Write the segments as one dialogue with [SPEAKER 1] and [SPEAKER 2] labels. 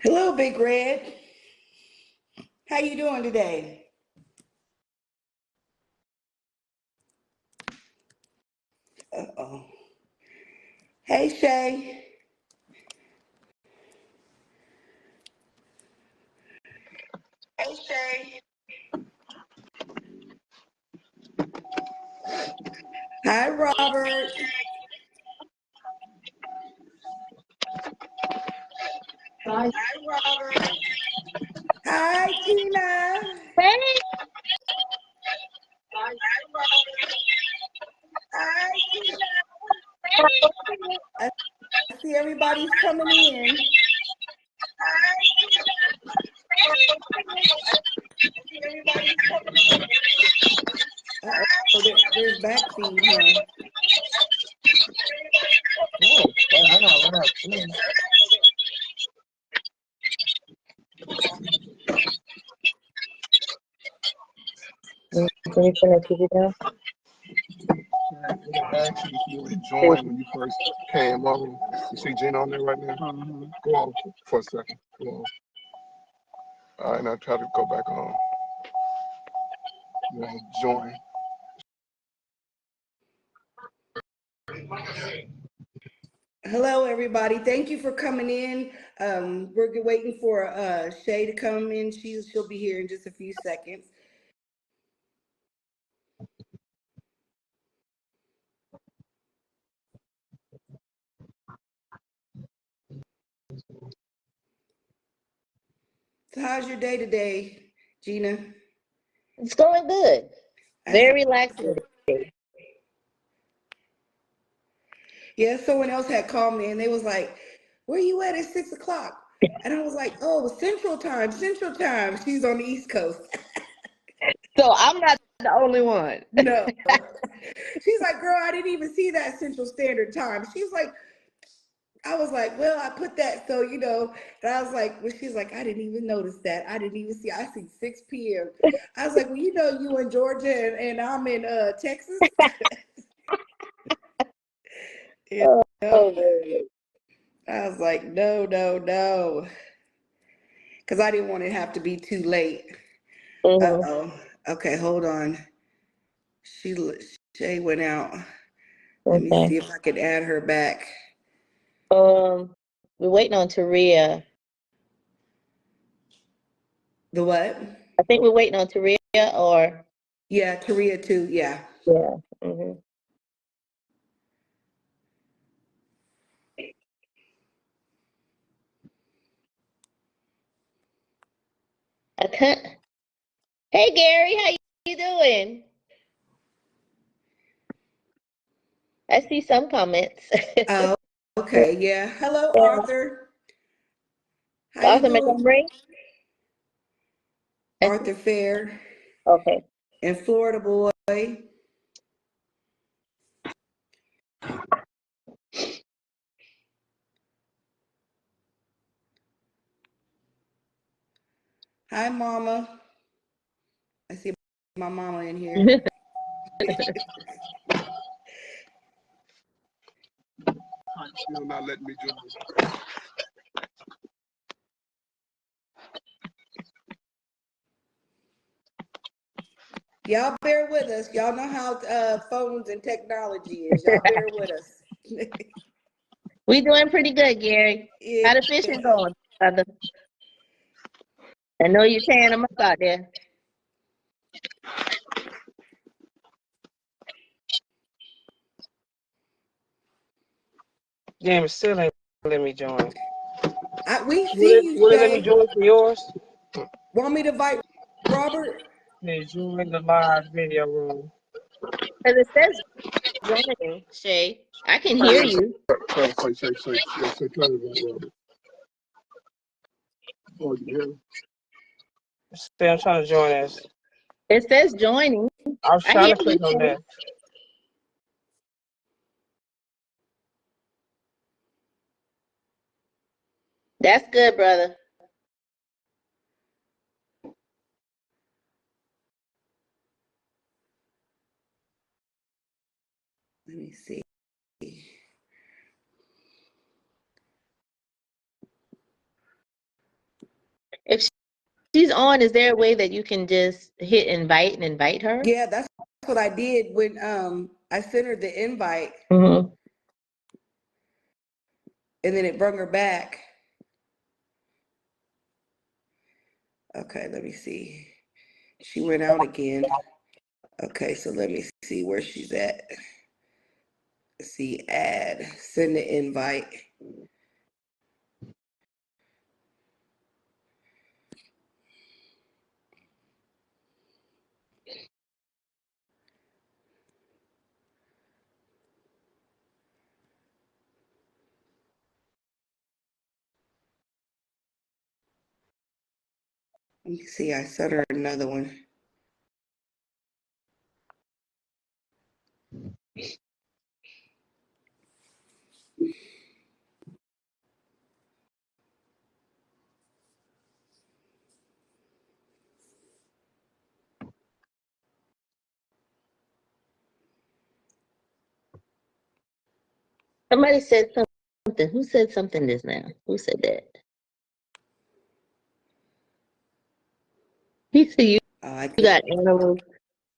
[SPEAKER 1] Hello, Big Red. How you doing today? Uh-oh. Hey, Shay. Hey, Shay. Hi, Robert.
[SPEAKER 2] Hi.
[SPEAKER 1] Hi, Robert. Hi, Tina.
[SPEAKER 2] Hey.
[SPEAKER 1] Hi, Robert. Hi, Tina. I see everybody's coming in. Hi, Tina. I see everybody's coming in. Uh-oh, there's backfeed, huh?
[SPEAKER 2] Can you turn the TV down?
[SPEAKER 3] Actually, if you joined when you first came on, you see Gina on there right now? Go on for a second. Go on. All right, now try to go back on. Join.
[SPEAKER 1] Hello, everybody. Thank you for coming in. We're waiting for Shay to come in. She'll be here in just a few seconds. So how's your day today, Gina?
[SPEAKER 2] It's going good. Very relaxing.
[SPEAKER 1] Yeah, someone else had called me and they was like, where you at 6 o'clock? And I was like, oh, Central Time. She's on the East Coast.
[SPEAKER 2] So I'm not the only one.
[SPEAKER 1] No. She's like, girl, I didn't even see that Central Standard Time. I was like, well, I put that so, and I was like, well, she's like, I didn't even notice that. I didn't even see, I see 6 p.m. I was like, well, you in Georgia and I'm in Texas. I was like, no. Because I didn't want it to have to be too late. Uh-oh. Okay, hold on. Shay went out. Let me see if I could add her back.
[SPEAKER 2] We're waiting on Taria.
[SPEAKER 1] The what?
[SPEAKER 2] I think we're waiting on Taria or.
[SPEAKER 1] Yeah, Taria too. Yeah.
[SPEAKER 2] Yeah. I can't. Hey, Gary, how you doing? I see some comments.
[SPEAKER 1] Oh, okay. Yeah. Hello,
[SPEAKER 2] Yeah.
[SPEAKER 1] Arthur. How you
[SPEAKER 2] Arthur
[SPEAKER 1] doing?
[SPEAKER 2] Montgomery?
[SPEAKER 1] Arthur Fair.
[SPEAKER 2] Okay.
[SPEAKER 1] And Florida boy. Hi, Mama. I see my mama in here.
[SPEAKER 3] Still not letting me join.
[SPEAKER 1] Y'all bear with us. Y'all know how phones and technology is. Y'all bear with us.
[SPEAKER 2] We doing pretty good, Gary.
[SPEAKER 1] Yeah.
[SPEAKER 2] How the fishing going, brother? I know you're tearing them up out there.
[SPEAKER 4] James still ain't let me join.
[SPEAKER 1] We see you,
[SPEAKER 4] Will it let me
[SPEAKER 1] Shay.
[SPEAKER 4] join for yours?
[SPEAKER 1] Want me to invite Robert?
[SPEAKER 4] Yeah, join the live video room.
[SPEAKER 2] Because it says joining, Shay. I can hear you.
[SPEAKER 3] Say, try to go, Robert. Oh, you hear me?
[SPEAKER 4] Say I'm trying to join us.
[SPEAKER 2] It says joining.
[SPEAKER 4] I was
[SPEAKER 2] I
[SPEAKER 4] trying
[SPEAKER 2] hear
[SPEAKER 4] to click
[SPEAKER 2] you.
[SPEAKER 4] on that.
[SPEAKER 2] That's good, brother.
[SPEAKER 1] Let me see.
[SPEAKER 2] If she's on, is there a way that you can just hit invite and invite her?
[SPEAKER 1] Yeah, that's what I did when I sent her the invite,
[SPEAKER 2] Mm-hmm.
[SPEAKER 1] and then it brought her back. Okay, let me see. She went out again. Okay, so let me see where she's at. See, add, send the invite. Let me see, I sent her another one.
[SPEAKER 2] Somebody said something. Who said something just now? Who said that? He said you
[SPEAKER 1] I
[SPEAKER 2] got animals.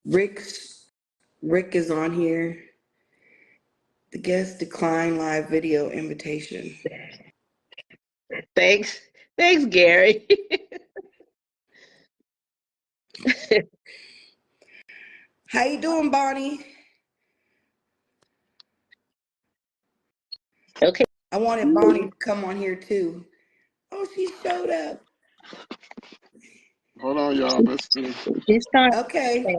[SPEAKER 1] Rick is on here. The guest declined live video invitation.
[SPEAKER 2] Thanks. Thanks, Gary.
[SPEAKER 1] How you doing, Bonnie?
[SPEAKER 2] Okay.
[SPEAKER 1] I wanted Bonnie to come on here too. Oh, she showed up.
[SPEAKER 3] Hold on, y'all. Let's see.
[SPEAKER 2] She's fine.
[SPEAKER 1] Okay.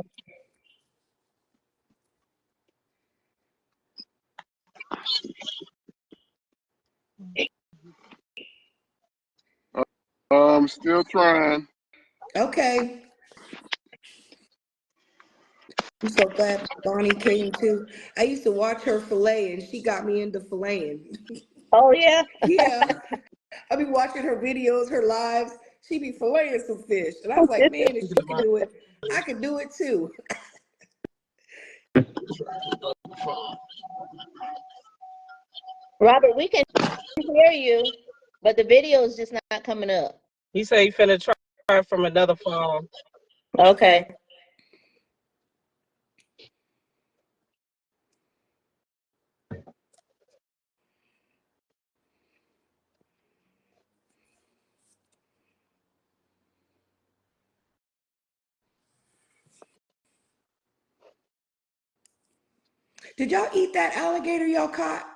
[SPEAKER 3] Still trying.
[SPEAKER 1] Okay. I'm so glad Bonnie came too. I used to watch her fillet, and she got me into filleting.
[SPEAKER 2] Oh, yeah.
[SPEAKER 1] Yeah. I be watching her videos, her lives. She be filleting some fish. And I was like, man, if she could do it, I could do it too.
[SPEAKER 2] Robert, we can hear you, but the video is just not coming up.
[SPEAKER 4] He said he finna try from another phone.
[SPEAKER 2] Okay.
[SPEAKER 1] Did y'all eat that alligator y'all caught?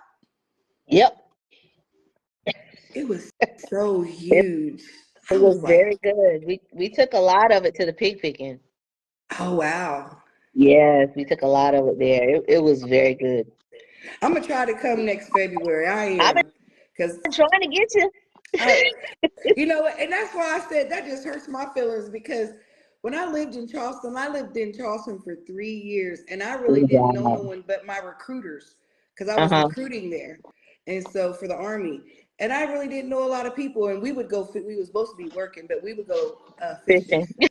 [SPEAKER 2] Yep.
[SPEAKER 1] It was so
[SPEAKER 2] It,
[SPEAKER 1] huge.
[SPEAKER 2] it
[SPEAKER 1] I
[SPEAKER 2] was
[SPEAKER 1] was like,
[SPEAKER 2] very good. We took a lot of it to the pig picking.
[SPEAKER 1] oh, wow.
[SPEAKER 2] Yes, we took a lot of it there. It was very good.
[SPEAKER 1] I'm going to try to come next February. I
[SPEAKER 2] I've
[SPEAKER 1] am. Because,
[SPEAKER 2] been trying to get you.
[SPEAKER 1] you know, and that's why I said that just hurts my feelings, because when I lived in Charleston for 3 years, and I really didn't know no
[SPEAKER 2] Wow.
[SPEAKER 1] one but my recruiters, because I was
[SPEAKER 2] Uh-huh.
[SPEAKER 1] recruiting there. And so for the Army, and I really didn't know a lot of people, and we would go, we were supposed to be working, but we would go fishing.
[SPEAKER 2] Fishing.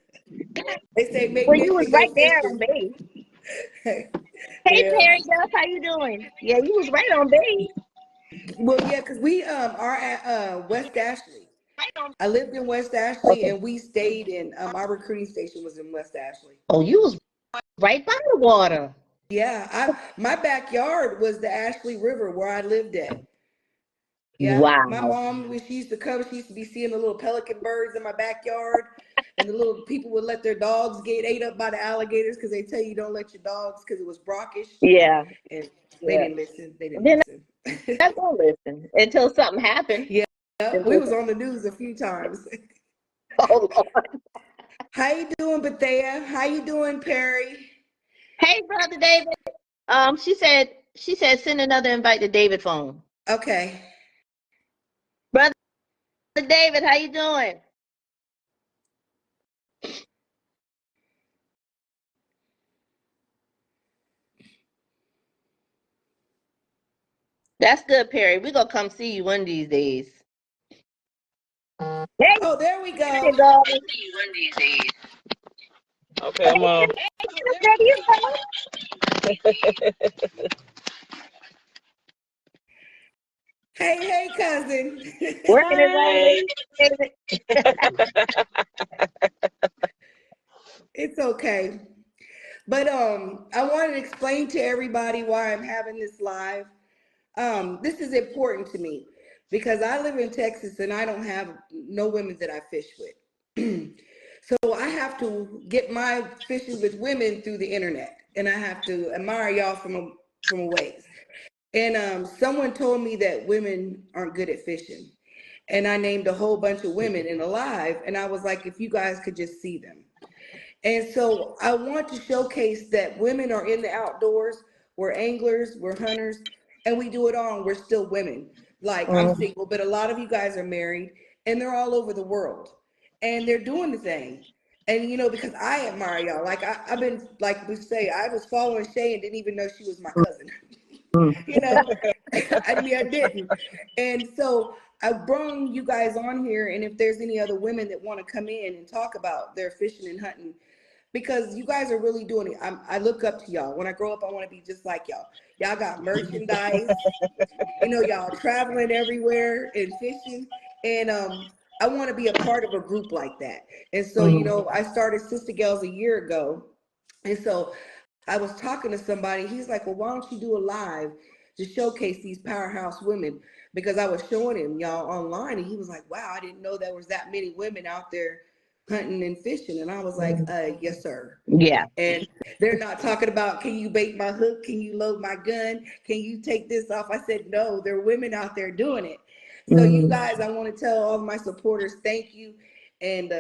[SPEAKER 1] They say make
[SPEAKER 2] Well, you was
[SPEAKER 1] mission, go
[SPEAKER 2] right there on
[SPEAKER 1] fishing.
[SPEAKER 2] base. Hey,
[SPEAKER 1] Yeah.
[SPEAKER 2] Perry Duff, how you doing? Yeah, you was right on base.
[SPEAKER 1] Well, yeah, because we are at West Ashley. I lived in West Ashley,
[SPEAKER 2] Okay.
[SPEAKER 1] and we stayed in our recruiting station was in West Ashley.
[SPEAKER 2] Oh, you was right by the water.
[SPEAKER 1] Yeah, my backyard was the Ashley River where I lived at. Yeah, my
[SPEAKER 2] Wow.
[SPEAKER 1] mom, when she used to come, she used to be seeing the little pelican birds in my backyard, and the little people would let their dogs get ate up by the alligators because they tell you don't let your dogs because it was brackish,
[SPEAKER 2] Yeah.
[SPEAKER 1] and they
[SPEAKER 2] Yeah.
[SPEAKER 1] didn't listen. They didn't
[SPEAKER 2] They're
[SPEAKER 1] listen.
[SPEAKER 2] not gonna listen until something happened.
[SPEAKER 1] Yeah,
[SPEAKER 2] Then
[SPEAKER 1] we was
[SPEAKER 2] listen.
[SPEAKER 1] on the news a few times.
[SPEAKER 2] Oh Lord.
[SPEAKER 1] How you doing, Bethea? How you doing, Perry?
[SPEAKER 2] Hey, brother David. She said send another invite to David phone.
[SPEAKER 1] Okay.
[SPEAKER 2] Brother David, how you doing? That's good, Perry. We're gonna come see you one of these days. Hey,
[SPEAKER 1] Oh, there we
[SPEAKER 2] there
[SPEAKER 1] go.
[SPEAKER 2] you go.
[SPEAKER 4] Okay, I'm on.
[SPEAKER 2] There you go.
[SPEAKER 1] Hey, cousin.
[SPEAKER 2] Working his own
[SPEAKER 4] Hey.
[SPEAKER 2] way.
[SPEAKER 1] It's okay. But I wanted to explain to everybody why I'm having this live. This is important to me because I live in Texas and I don't have no women that I fish with. So I have to get my fishing with women through the internet, and I have to admire y'all from a ways. And someone told me that women aren't good at fishing, and I named a whole bunch of women in a live, and I was like, if you guys could just see them. And so I want to showcase that women are in the outdoors. We're anglers, we're hunters, and we do it all. And we're still women. Like I'm
[SPEAKER 2] Mhm,
[SPEAKER 1] single, but a lot of you guys are married, and they're all over the world, and they're doing the thing. And because I admire y'all. Like I've been, like we say, I was following Shay and didn't even know she was my cousin.
[SPEAKER 2] mhm,
[SPEAKER 1] you know, I mean I didn't. And so I brought you guys on here, and if there's any other women that want to come in and talk about their fishing and hunting, because you guys are really doing it. I look up to y'all. When I grow up, I want to be just like y'all. Y'all got merchandise, y'all traveling everywhere and fishing. And I want to be a part of a group like that. And so,
[SPEAKER 2] mhm,
[SPEAKER 1] I started Sister Gals a year ago. And so I was talking to somebody. He's like, well, why don't you do a live to showcase these powerhouse women? Because I was showing him y'all online, and he was like, wow, I didn't know there was that many women out there hunting and fishing. And I was like,
[SPEAKER 2] mhm.
[SPEAKER 1] yes, sir.
[SPEAKER 2] Yeah.
[SPEAKER 1] And they're not talking about, can you bait my hook? Can you load my gun? Can you take this off? I said, no, there are women out there doing it. So you
[SPEAKER 2] Mhm,
[SPEAKER 1] guys, I want to tell all of my supporters, thank you. And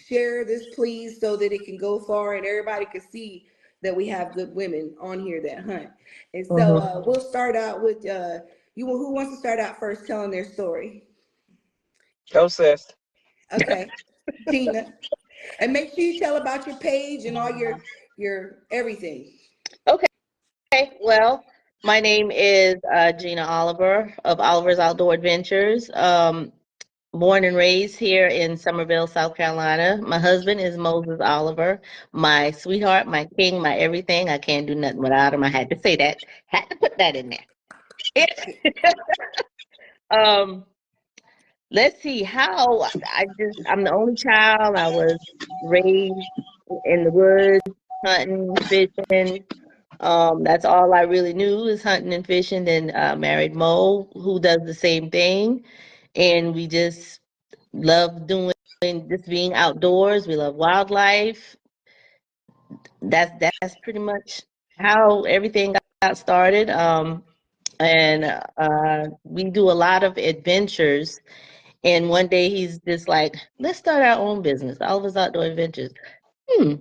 [SPEAKER 1] share this, please, so that it can go far and everybody can see that we have good women on here that hunt. And so
[SPEAKER 2] mhm.
[SPEAKER 1] we'll start out with you. Who wants to start out first telling their story?
[SPEAKER 4] Go, sis.
[SPEAKER 1] Okay, Gina. And make sure you tell about your page and all your everything.
[SPEAKER 2] Okay, well, my name is Gina Oliver of Oliver's Outdoor Adventures. Born and raised here in Summerville, South Carolina. My husband is Moses Oliver, my sweetheart, my king, my everything. I can't do nothing without him. I had to say that. Had to put that in there. um, let's see how I'm the only child. I was raised in the woods, hunting, fishing. That's all I really knew is hunting and fishing. Then married Mo, who does the same thing, and we just love doing just being outdoors. We love wildlife. That's pretty much how everything got started. And we do a lot of adventures. And one day he's just like, let's start our own business, Oliver's Outdoor Adventures.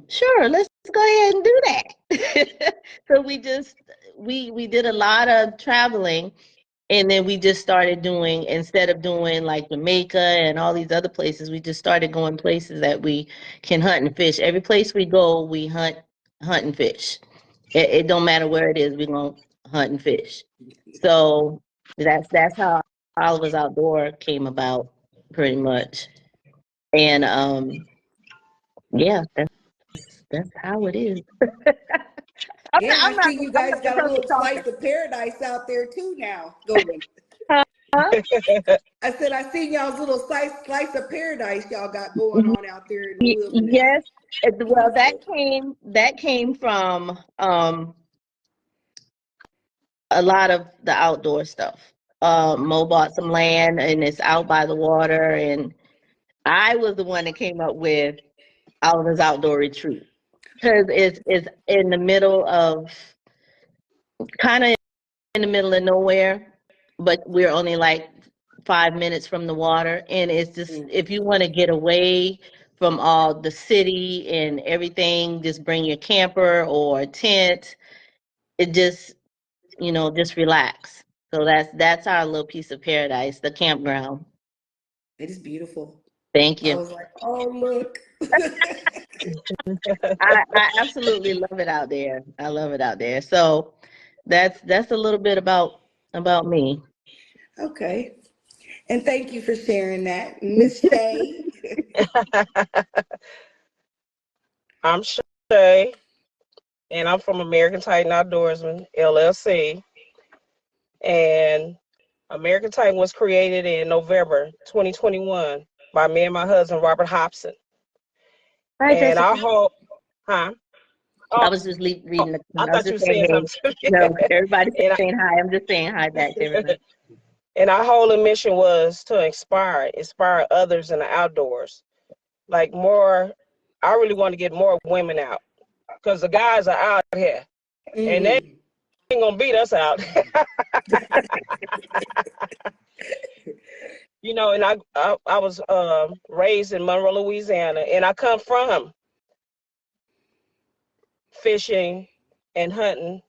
[SPEAKER 2] Sure, let's go ahead and do that. So we did a lot of traveling, and then we just started doing, instead of doing like Jamaica and all these other places, we just started going places that we can hunt and fish. Every place we go, we hunt and fish. It don't matter where it is, we gonna hunt and fish. So that's how Oliver's Outdoor came about, pretty much. And yeah, that's how it is.
[SPEAKER 1] Yeah, and I see you
[SPEAKER 2] I'm
[SPEAKER 1] guys
[SPEAKER 2] not the
[SPEAKER 1] got a little
[SPEAKER 2] perfect
[SPEAKER 1] slice
[SPEAKER 2] talker.
[SPEAKER 1] of paradise out there too now going.
[SPEAKER 2] Huh?
[SPEAKER 1] I said I seen y'all's little slice of paradise y'all got going on out there in the wilderness.
[SPEAKER 2] Yes. Well,
[SPEAKER 1] Beautiful.
[SPEAKER 2] that came from a lot of the outdoor stuff. Mo bought some land and it's out by the water, and I was the one that came up with Oliver's Outdoor Retreat because it's in the middle of, kind of in the middle of nowhere, but we're only like 5 minutes from the water, and it's just,
[SPEAKER 1] Mm.
[SPEAKER 2] if you want to get away from all the city and everything, just bring your camper or a tent. It just, just relax. So that's our little piece of paradise, the campground.
[SPEAKER 1] It is beautiful.
[SPEAKER 2] Thank
[SPEAKER 1] I
[SPEAKER 2] you.
[SPEAKER 1] was like, oh look.
[SPEAKER 2] I absolutely love it out there. I love it out there. So that's a little bit about me.
[SPEAKER 1] Okay. And thank you for sharing that. Miss Shay.
[SPEAKER 4] I'm Shay, and I'm from American Titan Outdoorsman, LLC. And American Titan was created in November 2021 by me and my husband, Robert Hobson.
[SPEAKER 2] Hi,
[SPEAKER 4] And
[SPEAKER 2] Jessica.
[SPEAKER 4] our whole, huh?
[SPEAKER 2] I
[SPEAKER 4] Oh,
[SPEAKER 2] was just reading the
[SPEAKER 4] I
[SPEAKER 2] I was
[SPEAKER 4] thought you
[SPEAKER 2] just
[SPEAKER 4] were
[SPEAKER 2] saying,
[SPEAKER 4] saying
[SPEAKER 2] hey,
[SPEAKER 4] something to me.
[SPEAKER 2] no, everybody's
[SPEAKER 4] And,
[SPEAKER 2] saying hi. I'm just saying hi back to everybody.
[SPEAKER 4] and our whole mission was to inspire others in the outdoors. Like more, I really want to get more women out because the guys are out here and they ain't gonna beat us out. You know, and I was raised in Monroe, Louisiana, and I come from fishing and hunting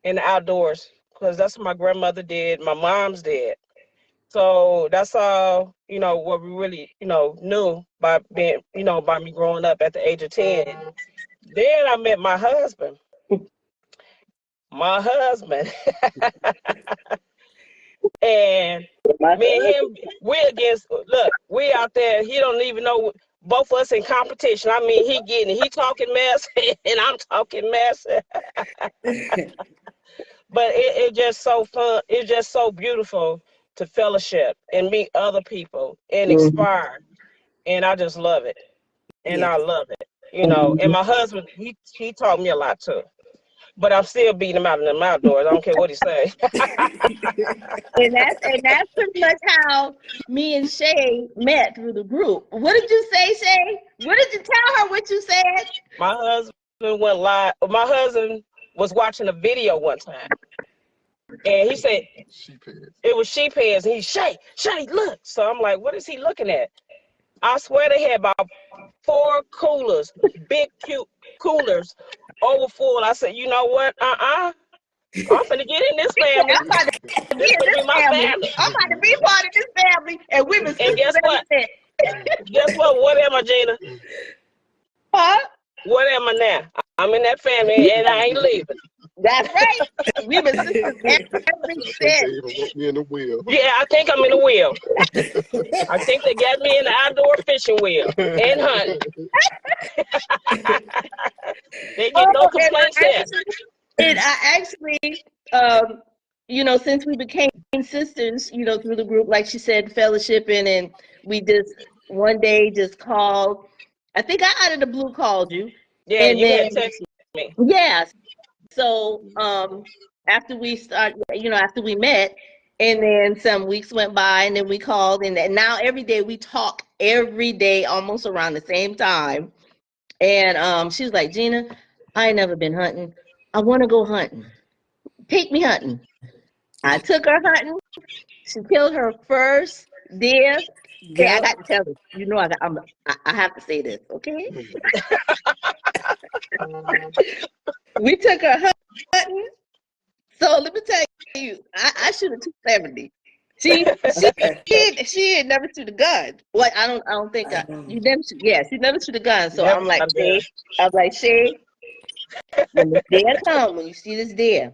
[SPEAKER 4] in the outdoors because that's what my grandmother did, my mom's did. So that's all, you know, what we really, you know, knew by being, you know, by me growing up at the age of 10. Then I met my husband. My husband. And me and him, we out there, he don't even know, both of us in competition. I mean, he talking mess and I'm talking mess. But it's just so fun. It's just so beautiful to fellowship and meet other people and inspire. And I just love it. And I love it. You know, and my husband, he taught me a lot too. But I'm still beating him out in the outdoors. I don't care what he say.
[SPEAKER 2] And that's pretty much how me and Shay met through the group. What did you say, Shay? What did you tell her what you said?
[SPEAKER 4] My husband went live. My husband was watching a video one time. And he said, it was sheep heads. And he, Shay, look. So I'm like, what is he looking at? I swear they had about 4 coolers, big, cute coolers, over full. I said, you know what? I'm finna get in this family.
[SPEAKER 2] I'm about to be in this family. I'm about to be part of this family. And we've been
[SPEAKER 4] And guess what?
[SPEAKER 2] Guess
[SPEAKER 4] what? What am I, Gina?
[SPEAKER 2] Huh?
[SPEAKER 4] What am I now? I'm in that family and I ain't leaving.
[SPEAKER 2] That's right. We've been sisters every
[SPEAKER 3] Me in the wheel.
[SPEAKER 4] Yeah, I think I'm in the wheel. I think they got me in the outdoor fishing wheel and hunting. They get no complaints there.
[SPEAKER 2] And I actually, you know, since we became sisters, you know, through the group, like she said, fellowshipping, and we just one day just called. I think I out of the blue called you.
[SPEAKER 4] Yeah,
[SPEAKER 2] and
[SPEAKER 4] you
[SPEAKER 2] then,
[SPEAKER 4] had texted me.
[SPEAKER 2] Yeah. So after we met, and then some weeks went by, and then we called, and now every day we talk every day, almost around the same time. And she was like, Gina, I ain't never been hunting. I want to go hunting. Take me hunting. I took her hunting. She killed her first deer. Hey, I got to tell you. You know, I have to say this, okay? We took her hunting. So let me tell you, I shoot a 270. She had never shoot a gun. Well, I don't think you never shoot. Yeah, she never shoot a gun. So I'm like, Shay, when this deer come, when you see this deer,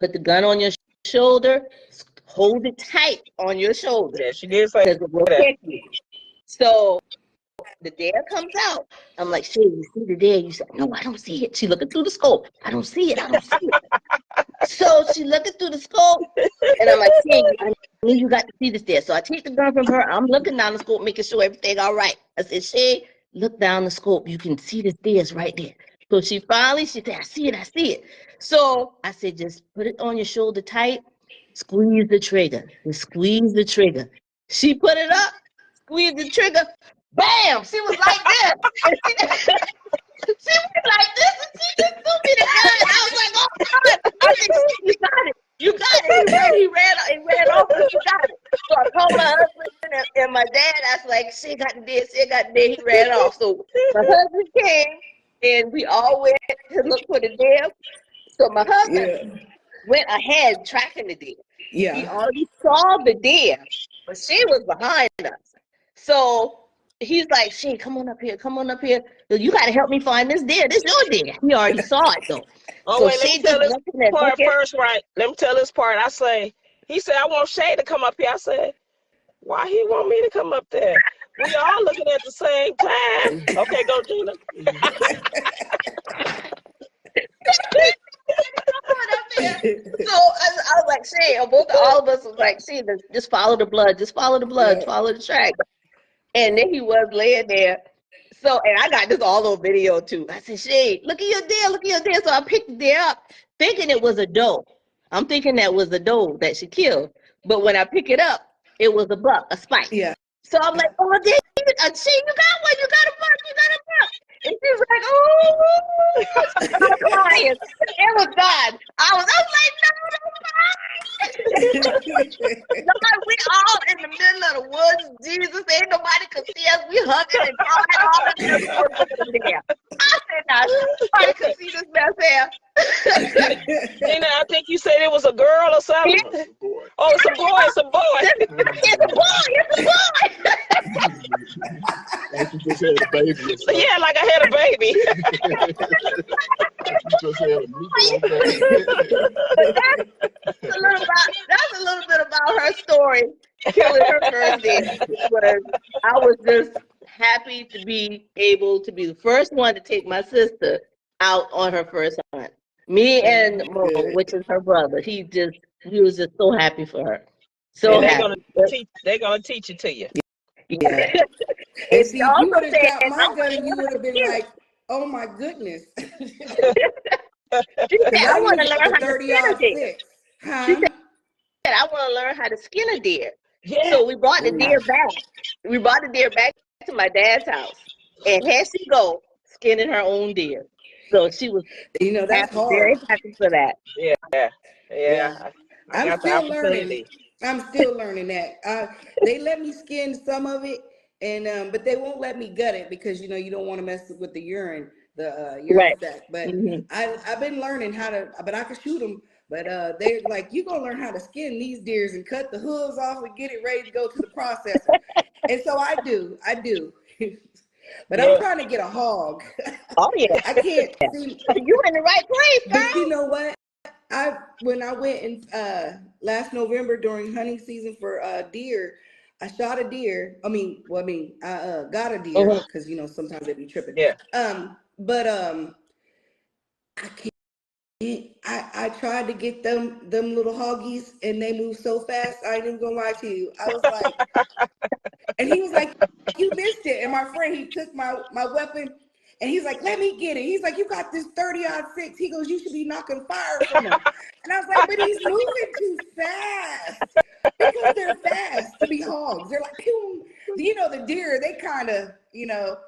[SPEAKER 2] put the gun on your shoulder, hold it tight on your shoulder.
[SPEAKER 4] Yeah, she did say
[SPEAKER 2] that. It will protect you. So the deer comes out. I'm like, Shay, you see the deer? You said, no, I don't see it. She looking through the scope. I don't see it. So she looking through the scope, and I'm like, Shay, I knew you got to see this deer. So I take the gun from her. I'm looking down the scope, making sure everything all right. I said, Shay, look down the scope. You can see this deer's right there. So she said, I see it. So I said, just put it on your shoulder tight, squeeze the trigger. Just squeeze the trigger. She put it up, squeezed the trigger, bam! She was like this. She was like this, and she just threw me the gun. I was like, oh God. I said, you got it. He ran off, and you got it. So I called my husband and my dad. I was like, she got the deer. He ran off. So my husband came, and we all went to look for the deer. So my husband went ahead tracking the deer.
[SPEAKER 1] Yeah.
[SPEAKER 2] He already saw the deer, but she was behind us. So he's like, Shane, come on up here. You got to help me find this deer. This your deer. He already saw it, though.
[SPEAKER 4] Oh,
[SPEAKER 2] so
[SPEAKER 4] wait, let me tell this part first, right? Let me tell this part. He said, I want Shay to come up here. I said, why he want me to come up there? We all looking at the same time. Okay, go, Gina.
[SPEAKER 2] So I was like, Shay, day, or both all of us was like, see, just follow the blood, just follow the blood,
[SPEAKER 1] Yeah.
[SPEAKER 2] follow the track. And then he was laying there. So, and I got this all on video too. I said, Shade, look at your deer, look at your deer. So I picked the deer up, thinking it was a doe. I'm thinking that was a doe that she killed. But when I pick it up, it was a buck, a spike.
[SPEAKER 1] Yeah.
[SPEAKER 2] So I'm like, oh, David, Shade, you got one, you got a buck, you got a buck. And she was like, oh, I'm crying. It was God. I was like, no, God, we all in the middle of the woods. Jesus, ain't nobody could see us. We hugging and crying all in the there. I said, now, nobody could see this mess here.
[SPEAKER 4] Gina, I think you said it was a girl or something.
[SPEAKER 3] Oh, it's a boy.
[SPEAKER 4] Oh, it's a boy. It's a boy.
[SPEAKER 2] It's a boy.
[SPEAKER 3] Like you just had a baby. Or something.
[SPEAKER 4] Yeah, like I had a baby.
[SPEAKER 3] You just had a newborn baby.
[SPEAKER 2] But that's a little bit about her story, killing her first deer. I was just happy to be able to be the first one to take my sister out on her first hunt. Me and Mo, which is her brother, we was just so happy for her. So
[SPEAKER 4] and
[SPEAKER 2] happy.
[SPEAKER 4] they're gonna teach it to you.
[SPEAKER 1] Yeah. And see, if you would have shot my gun, you would have been like, oh my goodness.
[SPEAKER 2] She said, I want to learn how to skin a deer.
[SPEAKER 1] Huh?
[SPEAKER 2] She said, I want to learn how to skin a deer.
[SPEAKER 4] Yeah.
[SPEAKER 2] So we brought the deer back. We brought the deer back to my dad's house. And here she go, skinning her own deer. So she was
[SPEAKER 1] that's hard.
[SPEAKER 2] Very happy for that.
[SPEAKER 4] Yeah.
[SPEAKER 1] I'm still learning. I'm still learning that. They let me skin some of it, and but they won't let me gut it because you don't want to mess with the urine, urine sac. But I've been learning how to. But I can shoot them. But they're like, you gonna learn how to skin these deers and cut the hooves off and get it ready to go to the processor. And so I do. But I'm trying to get a hog.
[SPEAKER 2] Oh yeah.
[SPEAKER 1] I can't see.
[SPEAKER 2] You in the right place, girl.
[SPEAKER 1] But you know what? When I went in last November during hunting season for deer, I shot a deer. I got a deer because sometimes they be tripping.
[SPEAKER 4] Yeah.
[SPEAKER 1] But I can't. I tried to get them little hoggies and they move so fast. I ain't even gonna lie to you. I was like, and he was like, you missed it. And my friend, he took my weapon. And he's like, let me get it. He's like, you got this 30-06. He goes, you should be knocking fire from him. And I was like, but he's moving too fast. Because they're fast to be hogs. They're like, pew. The deer, they kind of,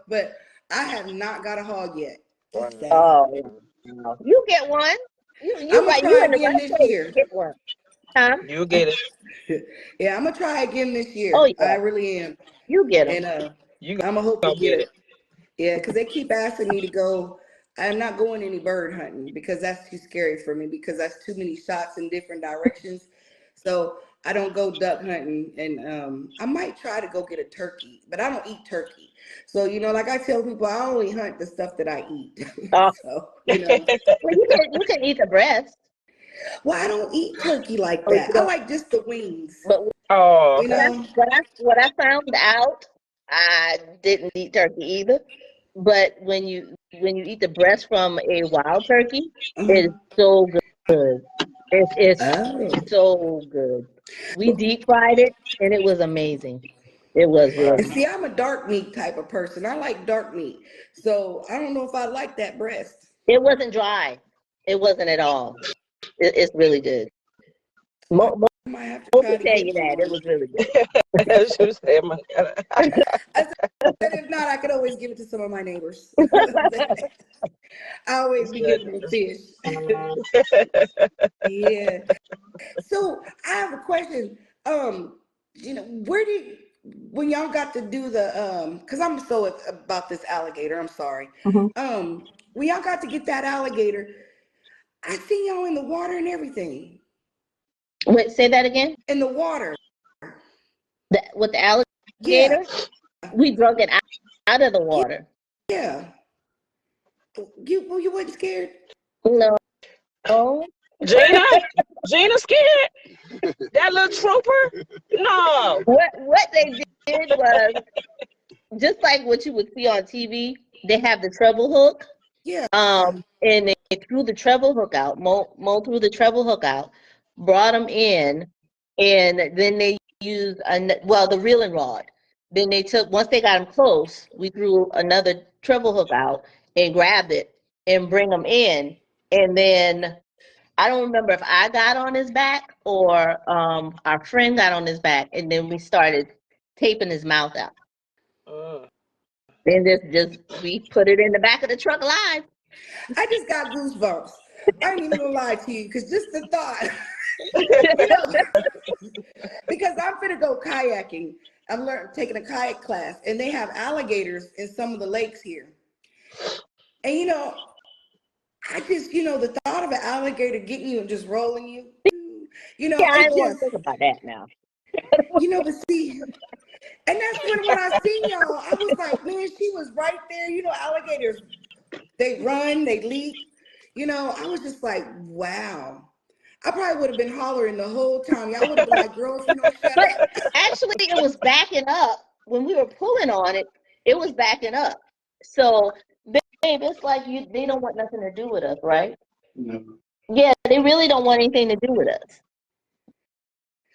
[SPEAKER 1] but I have not got a hog yet.
[SPEAKER 2] Oh, you get one. You
[SPEAKER 1] I'm going to try again this year.
[SPEAKER 2] Get one. Huh?
[SPEAKER 4] You get it.
[SPEAKER 1] Yeah, I'm going to try again this year.
[SPEAKER 2] Oh, yeah.
[SPEAKER 1] I really am.
[SPEAKER 2] You get them.
[SPEAKER 1] And I'm going to hope to get it. Yeah, because they keep asking me to go. I'm not going any bird hunting because that's too scary for me because that's too many shots in different directions. So I don't go duck hunting. And I might try to go get a turkey, but I don't eat turkey. So, like I tell people, I only hunt the stuff that I eat.
[SPEAKER 2] Oh.
[SPEAKER 1] So,
[SPEAKER 2] Well, you can eat the breast.
[SPEAKER 1] Well, I don't eat turkey like that. I like just the wings.
[SPEAKER 2] But what I found out, I didn't eat turkey either. But when you eat the breast from a wild turkey, it's so good. It's so good. We deep fried it and it was amazing. It was really.
[SPEAKER 1] See, I'm a dark meat type of person. I like dark meat. So I don't know if I like that breast.
[SPEAKER 2] It wasn't dry. It wasn't at all. It's really good.
[SPEAKER 1] I might have to try to
[SPEAKER 2] tell you that. It was really good.
[SPEAKER 1] I said, if not, I could always give it to some of my neighbors. I always be giving them fish. Yeah. So I have a question. When y'all got to do the because I'm so about this alligator, I'm sorry. When y'all got to get that alligator, I seen y'all in the water and everything.
[SPEAKER 2] Wait, say that again?
[SPEAKER 1] In the water.
[SPEAKER 2] With the alligator? Yeah. We drug it out of the water.
[SPEAKER 1] Yeah. You wasn't scared?
[SPEAKER 2] No.
[SPEAKER 4] Gina scared? That little trooper? No.
[SPEAKER 2] What they did was, just like what you would see on TV, they have the treble hook.
[SPEAKER 1] Yeah.
[SPEAKER 2] And they threw the treble hook out. Mo threw the treble hook out. brought them in, and then they used the reeling rod. Then they took, once they got them close, we threw another treble hook out and grabbed it and bring them in. And then I don't remember if I got on his back or our friend got on his back, and then we started taping his mouth out. And just we put it in the back of the truck alive.
[SPEAKER 1] I just got goosebumps. I ain't even gonna lie to you, because just the thought, you know, because I'm finna go kayaking. I'm taking a kayak class, and they have alligators in some of the lakes here. And you know, I just, you know, the thought of an alligator getting you and just rolling you, you know,
[SPEAKER 2] Yeah, I
[SPEAKER 1] it
[SPEAKER 2] don't want
[SPEAKER 1] just,
[SPEAKER 2] to think about that now.
[SPEAKER 1] you know, but see, and that's when I seen y'all, I was like, man, she was right there. You know, alligators, they run, they leap. You know, I was just like, wow. I probably would have been hollering the whole time. Y'all would have been like, girl, if you don't shut
[SPEAKER 2] But
[SPEAKER 1] up.
[SPEAKER 2] actually, it was backing up. When we were pulling on it, it was backing up. So, babe, it's like they don't want nothing to do with us, right?
[SPEAKER 3] No.
[SPEAKER 2] Yeah, they really don't want anything to do with us.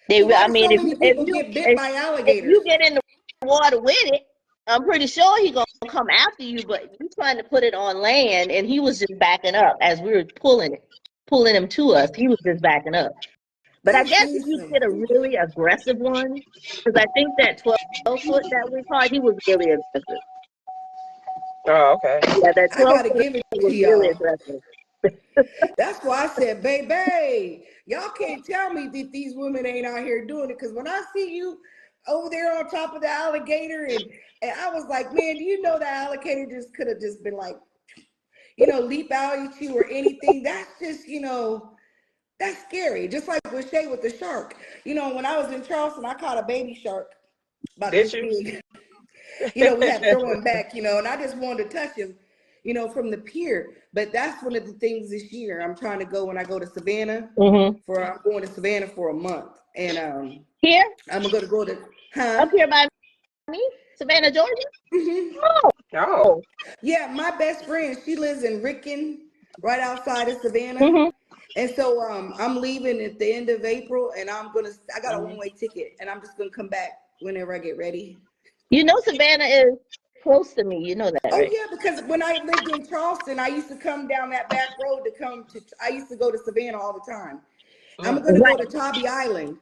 [SPEAKER 1] So why
[SPEAKER 2] I
[SPEAKER 1] do
[SPEAKER 2] mean,
[SPEAKER 1] so many people get bit by
[SPEAKER 2] if
[SPEAKER 1] alligators?
[SPEAKER 2] you get in the water with it, I'm pretty sure he's gonna come after you. But you trying to put it on land, and he was just backing up as we were pulling him to us. He was just backing up. But I
[SPEAKER 1] That's
[SPEAKER 2] guess if you
[SPEAKER 1] awesome.
[SPEAKER 2] get a really aggressive one, because I think that 12-foot that we caught, he was really aggressive.
[SPEAKER 4] Oh, okay.
[SPEAKER 2] Yeah, that
[SPEAKER 1] I gotta
[SPEAKER 2] 12-foot
[SPEAKER 1] give it
[SPEAKER 2] was
[SPEAKER 1] to
[SPEAKER 2] really
[SPEAKER 1] y'all.
[SPEAKER 2] aggressive.
[SPEAKER 1] That's why I said, baby, y'all can't tell me that these women ain't out here doing it. Because when I see you over there on top of the alligator, and I was like, man, do you know that alligator just could have just been like, you know, leap out at you or anything? That's just, you know, that's scary. Just like with Shay with the shark. You know, when I was in Charleston, I caught a baby shark about
[SPEAKER 4] Did
[SPEAKER 1] this
[SPEAKER 4] you?
[SPEAKER 1] big. You know, we had to throw him back, you know, and I just wanted to touch him, you know, from the pier. But that's one of the things this year. I'm trying to go when I go to Savannah
[SPEAKER 2] Mm-hmm.
[SPEAKER 1] I'm going to Savannah for a month. And
[SPEAKER 2] Here?
[SPEAKER 1] I'm gonna go to
[SPEAKER 2] Up here by me? Savannah, Georgia?
[SPEAKER 1] Mm-hmm.
[SPEAKER 4] Oh.
[SPEAKER 1] Yeah, my best friend, she lives in Ricken, right outside of Savannah.
[SPEAKER 2] Mm-hmm.
[SPEAKER 1] And so I'm leaving at the end of April, and I got a one-way ticket, and I'm just gonna come back whenever I get ready.
[SPEAKER 2] You know Savannah is close to me. You know that,
[SPEAKER 1] Oh
[SPEAKER 2] right?
[SPEAKER 1] yeah, because when I lived in Charleston, I used to come down that back road I used to go to Savannah all the time. I'm gonna go to
[SPEAKER 2] Right.
[SPEAKER 1] Tobby Island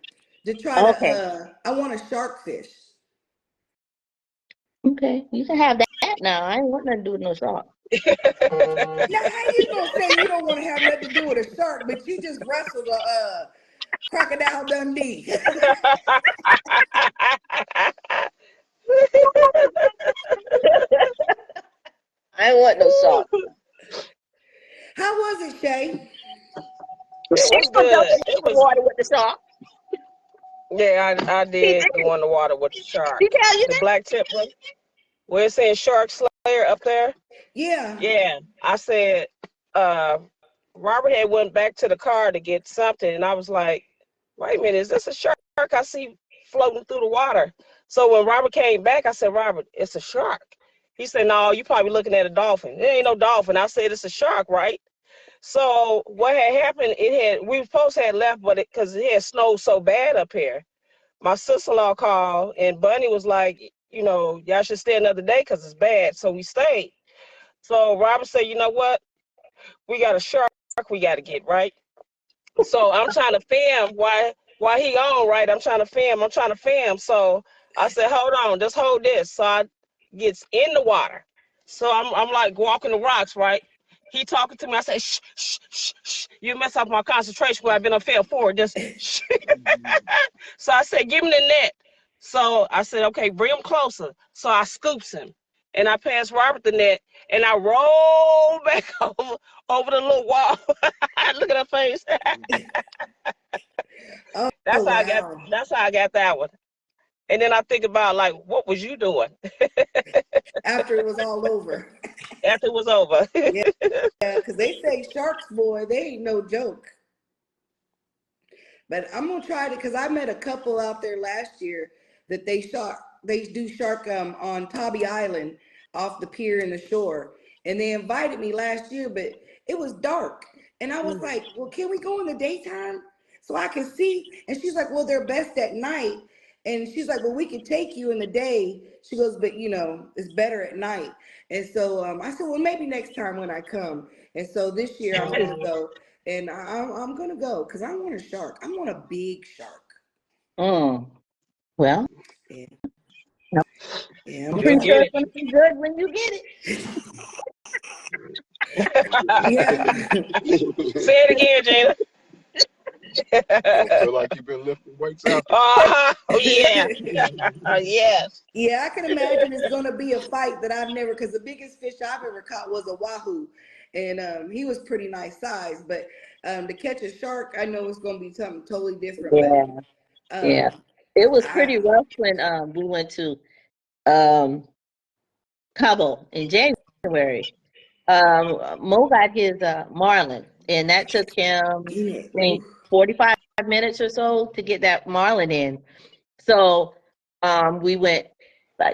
[SPEAKER 1] to try
[SPEAKER 2] Okay.
[SPEAKER 1] to I want a shark fish.
[SPEAKER 2] Okay. You can have that now. I ain't want nothing to do with no shark.
[SPEAKER 1] Now how you gonna say you don't want to have nothing to do with a shark, but you just wrestled a crocodile Dundee?
[SPEAKER 2] I ain't want no shark.
[SPEAKER 1] How was it, Shay?
[SPEAKER 4] It
[SPEAKER 2] She
[SPEAKER 4] was
[SPEAKER 2] jumped up
[SPEAKER 4] good.
[SPEAKER 2] in
[SPEAKER 4] It
[SPEAKER 2] the
[SPEAKER 4] was,
[SPEAKER 2] water with the shark.
[SPEAKER 4] yeah, I
[SPEAKER 2] She
[SPEAKER 4] did
[SPEAKER 2] did.
[SPEAKER 4] go in the water with the shark.
[SPEAKER 2] She tell you
[SPEAKER 4] The
[SPEAKER 2] that?
[SPEAKER 4] black tip one, where it says Shark Slayer up there.
[SPEAKER 1] Yeah.
[SPEAKER 4] Yeah, I said, Robert had went back to the car to get something, and I was like, wait a minute, is this a shark I see floating through the water? So when Robert came back, I said, Robert, it's a shark. He said, no, you probably looking at a dolphin. It ain't no dolphin. I said, it's a shark, right? So what had happened, we were supposed to have left, but because it had snowed so bad up here, my sister-in-law called, and Bunny was like, you know, y'all should stay another day because it's bad. So we stayed. So Robert said, you know what? We got a shark we got to get, right? So I'm trying to film why he on, right? I'm trying to film. So I said, hold on, just hold this. So I gets in the water. So I'm like walking the rocks, right? He talking to me. I say, shh, shh, shh, shh. You mess up my concentration when I've been on film forward. Just shh. So I said, give him the net. So I said, okay, bring him closer. So I scoops him. And I pass Robert the net, and I roll back over the little wall. Look at her face.
[SPEAKER 1] Oh
[SPEAKER 4] That's how I got.
[SPEAKER 1] wow.
[SPEAKER 4] That's how I got that one. And then I think about like, what was you doing
[SPEAKER 1] After it was all over.
[SPEAKER 4] after it was over?
[SPEAKER 1] Yeah, because they say sharks, boy, they ain't no joke. But I'm gonna try it because I met a couple out there last year that they do shark on Tobby Island off the pier and the shore. And they invited me last year, but it was dark. And I was like, well, can we go in the daytime? so I can see. And she's like, well, they're best at night. And she's like, well, we can take you in the day. She goes, but it's better at night. And so I said, well, maybe next time when I come. And so this year I'm gonna go, and I'm gonna go because I want a shark. I want a big shark.
[SPEAKER 2] Well,
[SPEAKER 1] Yeah.
[SPEAKER 2] no.
[SPEAKER 1] Yeah,
[SPEAKER 2] I'm pretty sure it's gonna be good when you get it.
[SPEAKER 1] Yeah.
[SPEAKER 4] Say it again, Jada.
[SPEAKER 3] I feel like you've been lifting weights out.
[SPEAKER 4] Oh yeah. Yes.
[SPEAKER 1] Yeah, I can imagine it's gonna be a fight that I've never, because the biggest fish I've ever caught was a wahoo, and he was pretty nice size. But to catch a shark, I know it's gonna be something totally different.
[SPEAKER 2] Yeah,
[SPEAKER 1] but,
[SPEAKER 2] yeah. It was pretty rough when we went to Cabo in January. Mo got his marlin, and that took him, I think, 45 minutes or so to get that marlin in. So we went,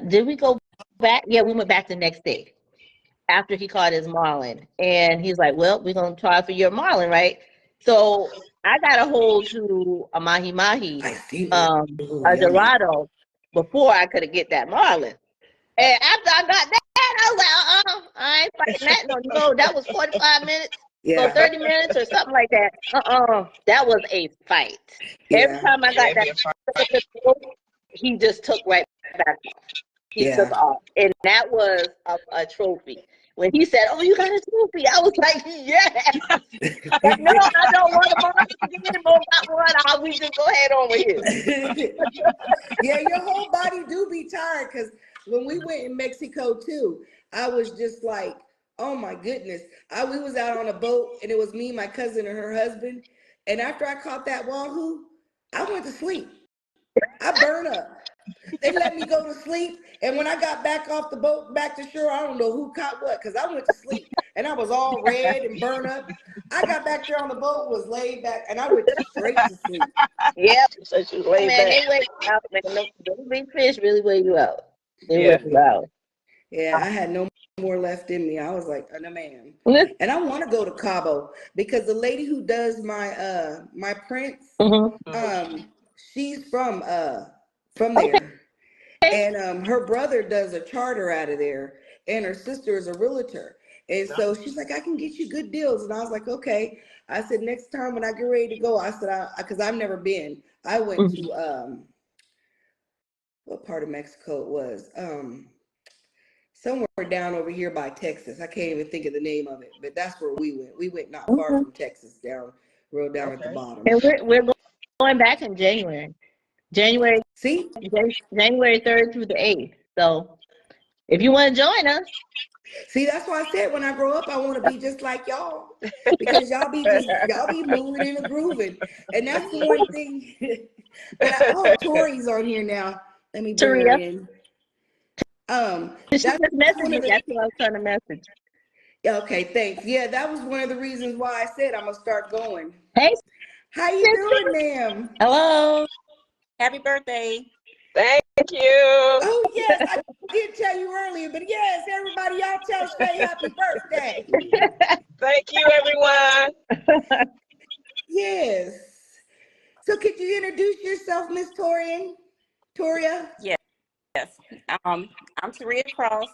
[SPEAKER 2] did we go back? Yeah, we went back the next day after he caught his marlin. And he's like, well, we're going to try for your marlin, right? So I got a hold to a mahi-mahi, a dorado, before I could get that marlin. And after I got that, I was like, I ain't fighting that. No, that was 45 minutes.
[SPEAKER 1] Yeah.
[SPEAKER 2] So 30 minutes or something like that. That was a fight.
[SPEAKER 1] Yeah.
[SPEAKER 2] Every time I got that, he just took right back off. He took off. And that was a trophy. When he said, oh, you got a trophy, I was like, yes. But no, I don't want a marlin. Give me the more got one. We just go ahead on with it.
[SPEAKER 1] Yeah, your whole body do be tired, because when we went in Mexico too, I was just like, oh my goodness. We was out on a boat, and it was me, my cousin, and her husband. And after I caught that wahoo, I went to sleep. I burned up. They let me go to sleep. And when I got back off the boat, back to shore, I don't know who caught what, because I went to sleep. And I was all red and burned up. I got back there on the boat, was laid back, and I went straight to sleep.
[SPEAKER 2] Yep.
[SPEAKER 4] So she was laid
[SPEAKER 2] Man,
[SPEAKER 4] back.
[SPEAKER 2] they weigh you out, man. Those big fish really weigh you out. They weigh you out.
[SPEAKER 1] Yeah, I had no more left in me. I was like, no, man. And I want to go to Cabo, because the lady who does my my prints, she's from there. And her brother does a charter out of there, and her sister is a realtor. And so she's like, I can get you good deals. And I was like, okay. I said, next time when I get ready to go, I said, because I've never been. I went to what part of Mexico it was? Somewhere down over here by Texas. I can't even think of the name of it, but that's where we went. We went not far from Texas, down at the bottom.
[SPEAKER 2] And we're going back in January. January 3rd through the 8th. So if you want to join us.
[SPEAKER 1] See, that's why I said when I grow up, I want to be just like y'all, because y'all be moving and grooving. And that's the one thing. But Tori's on here now. Let me bring her in.
[SPEAKER 2] That's what I was trying to message.
[SPEAKER 1] Yeah, okay, thanks. Yeah, that was one of the reasons why I said I'm gonna start going.
[SPEAKER 2] Hey,
[SPEAKER 1] how you doing, ma'am?
[SPEAKER 5] Hello. Happy birthday.
[SPEAKER 4] Thank you.
[SPEAKER 1] Oh yes, I did tell you earlier, but yes, everybody, y'all tell Shay happy birthday.
[SPEAKER 4] Thank you, everyone.
[SPEAKER 1] Yes. So could you introduce yourself, Miss Toria?
[SPEAKER 5] Yes. I'm Taria Cross,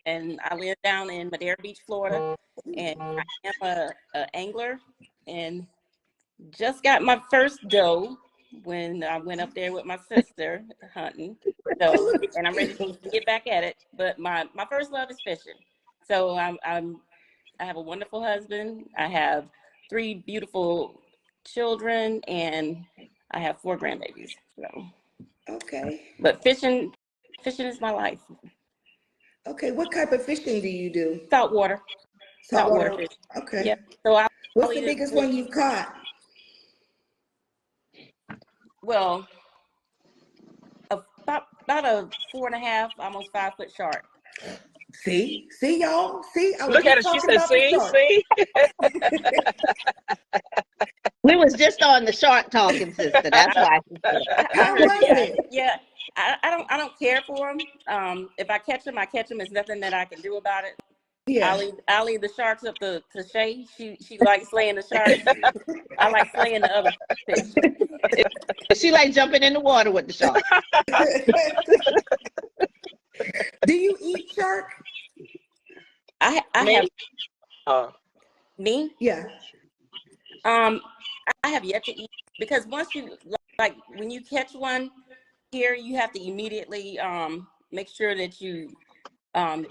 [SPEAKER 5] and I live down in Madeira Beach, Florida, and I am a angler, and just got my first doe when I went up there with my sister hunting. So, and I'm ready to get back at it. But my first love is fishing. So I have a wonderful husband. I have 3 beautiful children, and I have 4 grandbabies. So
[SPEAKER 1] okay.
[SPEAKER 5] But fishing is my life.
[SPEAKER 1] Okay, what type of fishing do you do?
[SPEAKER 5] Saltwater fish.
[SPEAKER 1] Okay.
[SPEAKER 5] Yep. So
[SPEAKER 1] what's the biggest one you've caught?
[SPEAKER 5] Well, about a 4.5, almost 5 foot shark.
[SPEAKER 1] See y'all. See, I was
[SPEAKER 4] Look at her. She said, "See."
[SPEAKER 2] We was just on the shark talking, sister. That's why.
[SPEAKER 1] How was it?
[SPEAKER 5] Yeah, I don't care for them. If I catch them, I catch them. There's nothing that I can do about it.
[SPEAKER 1] Yeah.
[SPEAKER 5] I'll leave the sharks up to Shay. She likes slaying the sharks. I like slaying the other fish.
[SPEAKER 2] She like jumping in the water with the shark.
[SPEAKER 1] Do you eat shark?
[SPEAKER 5] I
[SPEAKER 4] Me?
[SPEAKER 5] have me.
[SPEAKER 1] Yeah.
[SPEAKER 5] I have yet to eat, because once you, like, when you catch one here, you have to immediately make sure that you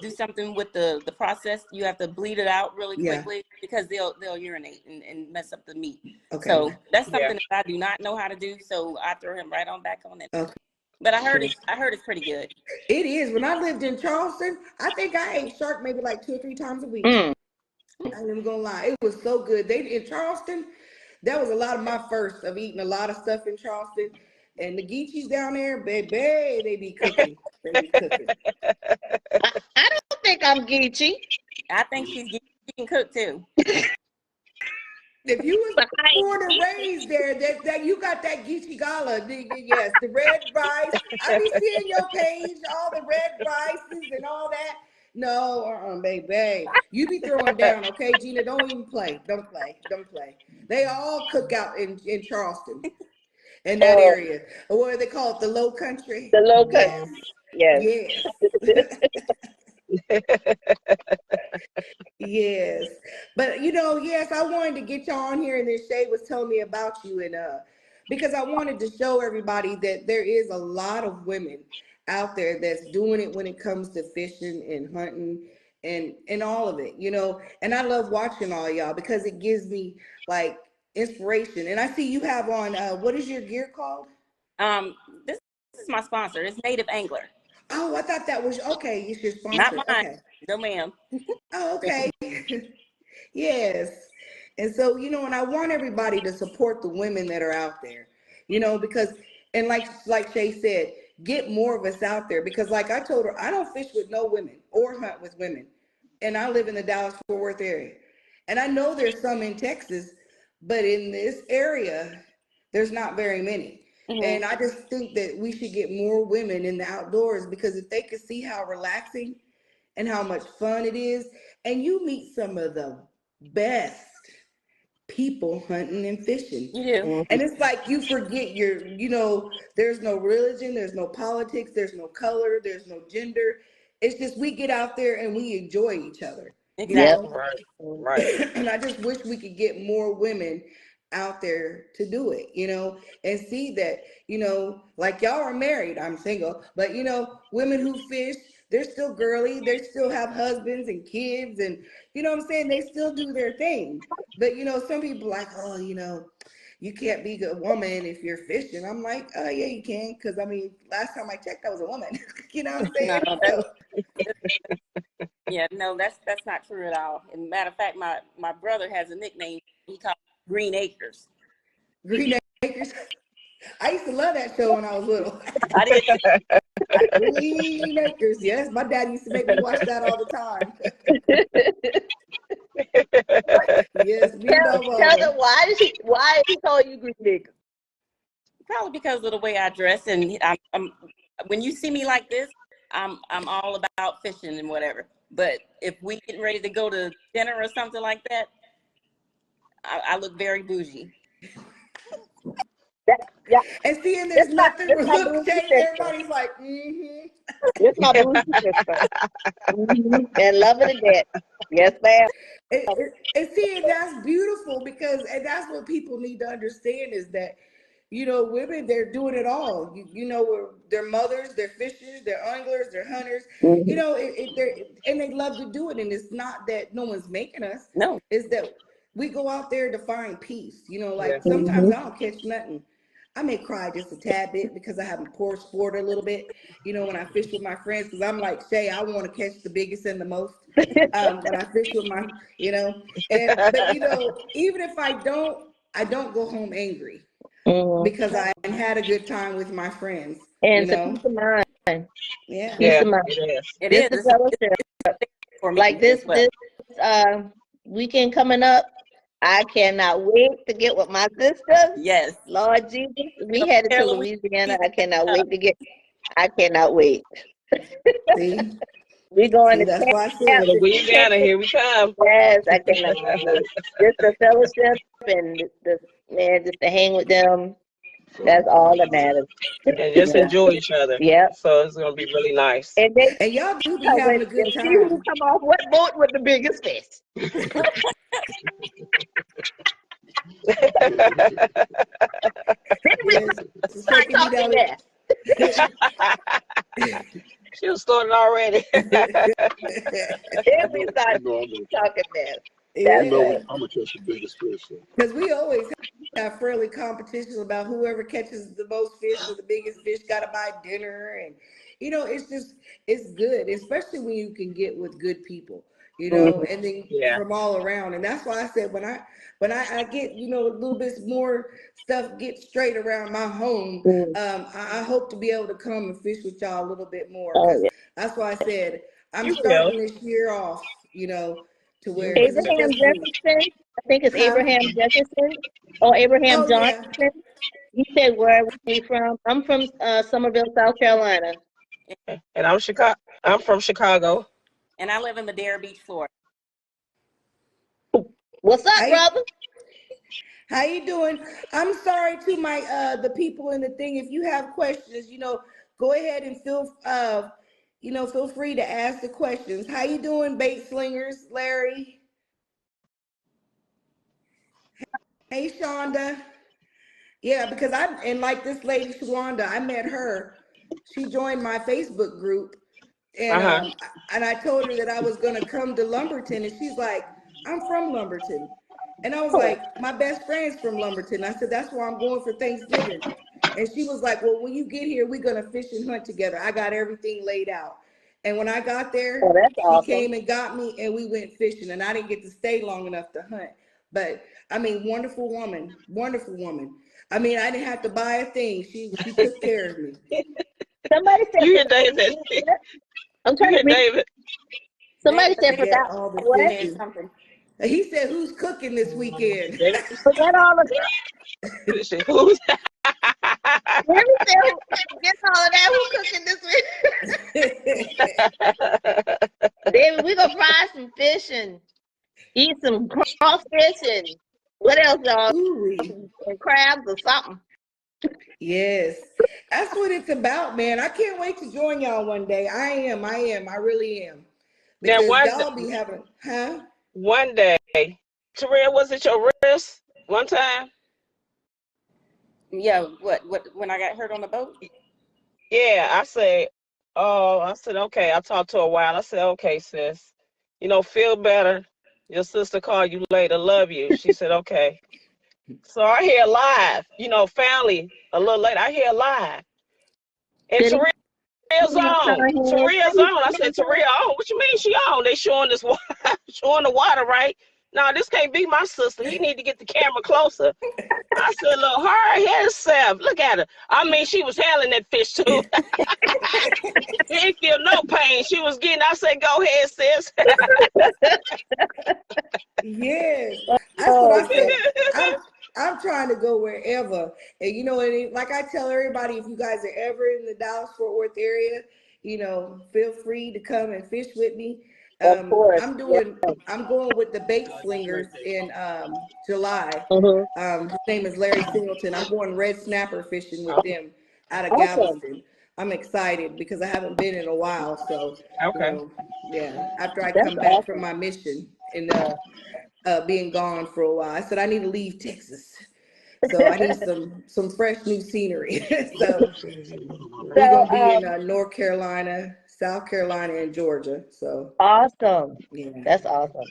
[SPEAKER 5] do something with the process. You have to bleed it out really
[SPEAKER 1] Yeah.
[SPEAKER 5] quickly, because they'll urinate and mess up the meat.
[SPEAKER 1] Okay.
[SPEAKER 5] So that's something that I do not know how to do. So I throw him right on back on it.
[SPEAKER 1] Okay.
[SPEAKER 5] But I heard it's pretty good.
[SPEAKER 1] It is. When I lived in Charleston, I think I ate shark maybe like 2 or 3 times a week.
[SPEAKER 2] Mm.
[SPEAKER 1] I ain't even gonna lie. It was so good. They in Charleston, that was a lot of my first of eating a lot of stuff in Charleston. And the Geechees down there, baby, they be cooking. They be cooking.
[SPEAKER 2] I don't think I'm geeky.
[SPEAKER 5] I think she can cook too.
[SPEAKER 1] If you was born and raised there, that you got that Geechee Gala, yes, the red rice. I be seeing your page, all the red rices and all that. No, baby. You be throwing down, okay, Gina? Don't even play. Don't play. They all cook out in Charleston, in that area. Or what do they call it? The Low Country.
[SPEAKER 2] The low country.
[SPEAKER 1] Yes. Yes. But yes, I wanted to get y'all on here, and then Shay was telling me about you, and because I wanted to show everybody that there is a lot of women out there that's doing it when it comes to fishing and hunting and all of it, and I love watching all y'all because it gives me like inspiration. And I see you have on what is your gear called?
[SPEAKER 5] This is my sponsor. It's Native Angler.
[SPEAKER 1] Oh, I thought that was okay. It's your sponsor.
[SPEAKER 5] Not mine.
[SPEAKER 1] Okay.
[SPEAKER 5] No, ma'am.
[SPEAKER 1] Oh, okay. Yes. And so, and I want everybody to support the women that are out there, because, and like Shay said, get more of us out there, because like I told her, I don't fish with no women or hunt with women. And I live in the Dallas-Fort Worth area. And I know there's some in Texas, but in this area, there's not very many. Mm-hmm. And I just think that we should get more women in the outdoors, because if they could see how relaxing and how much fun it is, and you meet some of the best people hunting and fishing.
[SPEAKER 5] Yeah.
[SPEAKER 1] And it's like you forget there's no religion, there's no politics, there's no color, there's no gender. It's just we get out there and we enjoy each other.
[SPEAKER 5] Exactly.
[SPEAKER 4] Right.
[SPEAKER 1] And I just wish we could get more women out there to do it, and see that, like y'all are married, I'm single, but women who fish, they're still girly, they still have husbands and kids, and what I'm saying, they still do their thing. But some people like, oh, you can't be a woman if you're fishing. I'm like, oh yeah, you can, because I mean, last time I checked, I was a woman. You know what I'm saying?
[SPEAKER 5] No, that's not true at all. And matter of fact, my brother has a nickname. He calls Green Acres.
[SPEAKER 1] Green Acres. I used to love that show when I was little.
[SPEAKER 5] I did.
[SPEAKER 1] Green Acres. Yes, my dad used to make me watch that all the time. Yes,
[SPEAKER 2] tell them why he call you Green Acres?
[SPEAKER 5] Probably because of the way I dress, and I'm when you see me like this, I'm all about fishing and whatever. But if we getting ready to go to dinner or something like that, I look very bougie.
[SPEAKER 2] Yeah.
[SPEAKER 1] And seeing there's nothing to look, everybody's like, mm-hmm.
[SPEAKER 2] It's my bougie sister. Mm-hmm. And loving it dead. Yes, ma'am.
[SPEAKER 1] And seeing that's beautiful, because and that's what people need to understand is that, women, they're doing it all. They're mothers, they're fishers, they're anglers, they're hunters. Mm-hmm. And they love to do it. And it's not that no one's making us.
[SPEAKER 5] No,
[SPEAKER 1] it's that we go out there to find peace. Sometimes I don't catch nothing. I may cry just a tad bit because I have a poor sport a little bit, when I fish with my friends, because I'm like, Shay, I want to catch the biggest and the most when I fish with my, but even if I don't go home angry, because I had a good time with my friends.
[SPEAKER 2] And it's a peace of mind.
[SPEAKER 1] Yeah.
[SPEAKER 2] Peace of mind.
[SPEAKER 5] It is.
[SPEAKER 2] Like this weekend coming up, I cannot wait to get with my sisters.
[SPEAKER 5] Yes.
[SPEAKER 2] Lord Jesus. We headed to Louisiana. I cannot wait. I cannot wait.
[SPEAKER 1] See?
[SPEAKER 2] We going
[SPEAKER 1] See,
[SPEAKER 2] to
[SPEAKER 1] that's why I
[SPEAKER 2] camp
[SPEAKER 1] said.
[SPEAKER 4] Louisiana, here we come.
[SPEAKER 2] Yes, I cannot wait. Just the fellowship and the man, just to hang with them. That's all that matters.
[SPEAKER 4] And just
[SPEAKER 1] Yeah.
[SPEAKER 4] enjoy each other.
[SPEAKER 2] Yep.
[SPEAKER 4] So it's gonna be really nice.
[SPEAKER 2] And they
[SPEAKER 1] And y'all do be having a good
[SPEAKER 2] see who
[SPEAKER 1] time.
[SPEAKER 2] come off what boat with the biggest fish. Then we
[SPEAKER 1] Yes, it's
[SPEAKER 2] start
[SPEAKER 1] taking me
[SPEAKER 2] talking
[SPEAKER 1] down.
[SPEAKER 4] She was started already.
[SPEAKER 2] Then we start talking mess. That's
[SPEAKER 1] Yeah.
[SPEAKER 2] right.
[SPEAKER 3] I'm gonna catch the biggest fish. So.
[SPEAKER 1] Because we always have friendly competitions about whoever catches the most fish or the biggest fish got to buy dinner. And, it's good, especially when you can get with good people, and then
[SPEAKER 4] Yeah.
[SPEAKER 1] from all around. And that's why I said when I get, a little bit more stuff get straight around my home, I hope to be able to come and fish with y'all a little bit more.
[SPEAKER 2] Oh,
[SPEAKER 1] Because
[SPEAKER 2] yeah.
[SPEAKER 1] that's why I said I'm
[SPEAKER 4] You will.
[SPEAKER 1] starting this year off, to where, because it's
[SPEAKER 2] Abraham
[SPEAKER 1] just me.
[SPEAKER 2] Jefferson. I think it's
[SPEAKER 1] Huh?
[SPEAKER 2] Abraham Jefferson or Abraham
[SPEAKER 1] Oh, yeah.
[SPEAKER 2] Johnson. He said, "Where are we from?" I'm from Somerville, South Carolina.
[SPEAKER 4] And I'm from Chicago.
[SPEAKER 5] And I live in Madeira Beach, Florida.
[SPEAKER 2] What's up,
[SPEAKER 1] How you,
[SPEAKER 2] brother?
[SPEAKER 1] how you doing? I'm sorry to my the people in the thing. If you have questions, go ahead and feel free to ask the questions. How you doing, bait slingers, Larry? Hey, Shonda. Yeah, because and like this lady Shawanda, I met her. She joined my Facebook group, and
[SPEAKER 4] Uh-huh.
[SPEAKER 1] I told her that I was gonna come to Lumberton, and she's like, "I'm from Lumberton," and I was
[SPEAKER 2] Oh,
[SPEAKER 1] like, "My best friend's from Lumberton." I said, "That's where I'm going for Thanksgiving," and she was like, "Well, when you get here, we're gonna fish and hunt together. I got everything laid out." And when I got there,
[SPEAKER 2] that's
[SPEAKER 1] she
[SPEAKER 2] awesome.
[SPEAKER 1] came and got me, and we went fishing. And I didn't get to stay long enough to hunt, but I mean, wonderful woman, wonderful woman. I mean, I didn't have to buy a thing. She took care of me.
[SPEAKER 2] Somebody said,
[SPEAKER 4] You hear David?
[SPEAKER 2] I'm
[SPEAKER 4] You
[SPEAKER 2] trying to
[SPEAKER 4] hear
[SPEAKER 2] read.
[SPEAKER 4] David?
[SPEAKER 2] Somebody said,
[SPEAKER 1] Yeah,
[SPEAKER 2] forgot
[SPEAKER 1] all the
[SPEAKER 2] what?
[SPEAKER 5] Said
[SPEAKER 1] fishing.
[SPEAKER 5] something.
[SPEAKER 1] He said, "Who's cooking this weekend?"
[SPEAKER 4] David
[SPEAKER 2] Forgot all of
[SPEAKER 4] said, who's
[SPEAKER 2] Let me tell forget all of that. Who cooking this week? David, we gonna fry some fish and eat some crawfish and what else, y'all?
[SPEAKER 1] Ooh-wee.
[SPEAKER 2] And crabs or something.
[SPEAKER 1] Yes, that's what it's about, man. I can't wait to join y'all one day. I really am,
[SPEAKER 4] now
[SPEAKER 1] because y'all be having, huh?
[SPEAKER 4] one day, Terrell, was it your wrist one time?
[SPEAKER 5] Yeah, what when I got hurt on the boat?
[SPEAKER 4] Yeah, I said, okay. I talked to her a while. I said, okay, sis, feel better. Your sister called you later. Love you. She said, okay. So I hear live, family a little later. I hear live. And
[SPEAKER 2] Did he
[SPEAKER 4] Terrell's on. Terrell's on. I said, Terrell on. What you mean she on? They showing this water, showing the water, right? No, this can't be my sister. He need to get the camera closer. I said, look, her herself. Look at her. I mean, she was handling that fish too. She didn't feel no pain. She was getting, I said, go ahead, sis.
[SPEAKER 1] Yes, that's what I said. I'm trying to go wherever, and like I tell everybody, if you guys are ever in the Dallas-Fort Worth area, feel free to come and fish with me.
[SPEAKER 2] Of course.
[SPEAKER 1] I'm going with the bait slingers in July. His name is Larry Singleton. I'm going red snapper fishing with them out of
[SPEAKER 2] Awesome.
[SPEAKER 1] Galveston. I'm excited because I haven't been in a while. So,
[SPEAKER 4] Okay.
[SPEAKER 1] yeah, after I
[SPEAKER 2] That's
[SPEAKER 1] come back
[SPEAKER 2] awesome.
[SPEAKER 1] from my mission and being gone for a while, I said I need to leave Texas. So I need some fresh new scenery. So we're
[SPEAKER 2] So,
[SPEAKER 1] gonna be in North Carolina, South Carolina, and Georgia. So
[SPEAKER 2] awesome.
[SPEAKER 1] yeah.
[SPEAKER 2] That's awesome.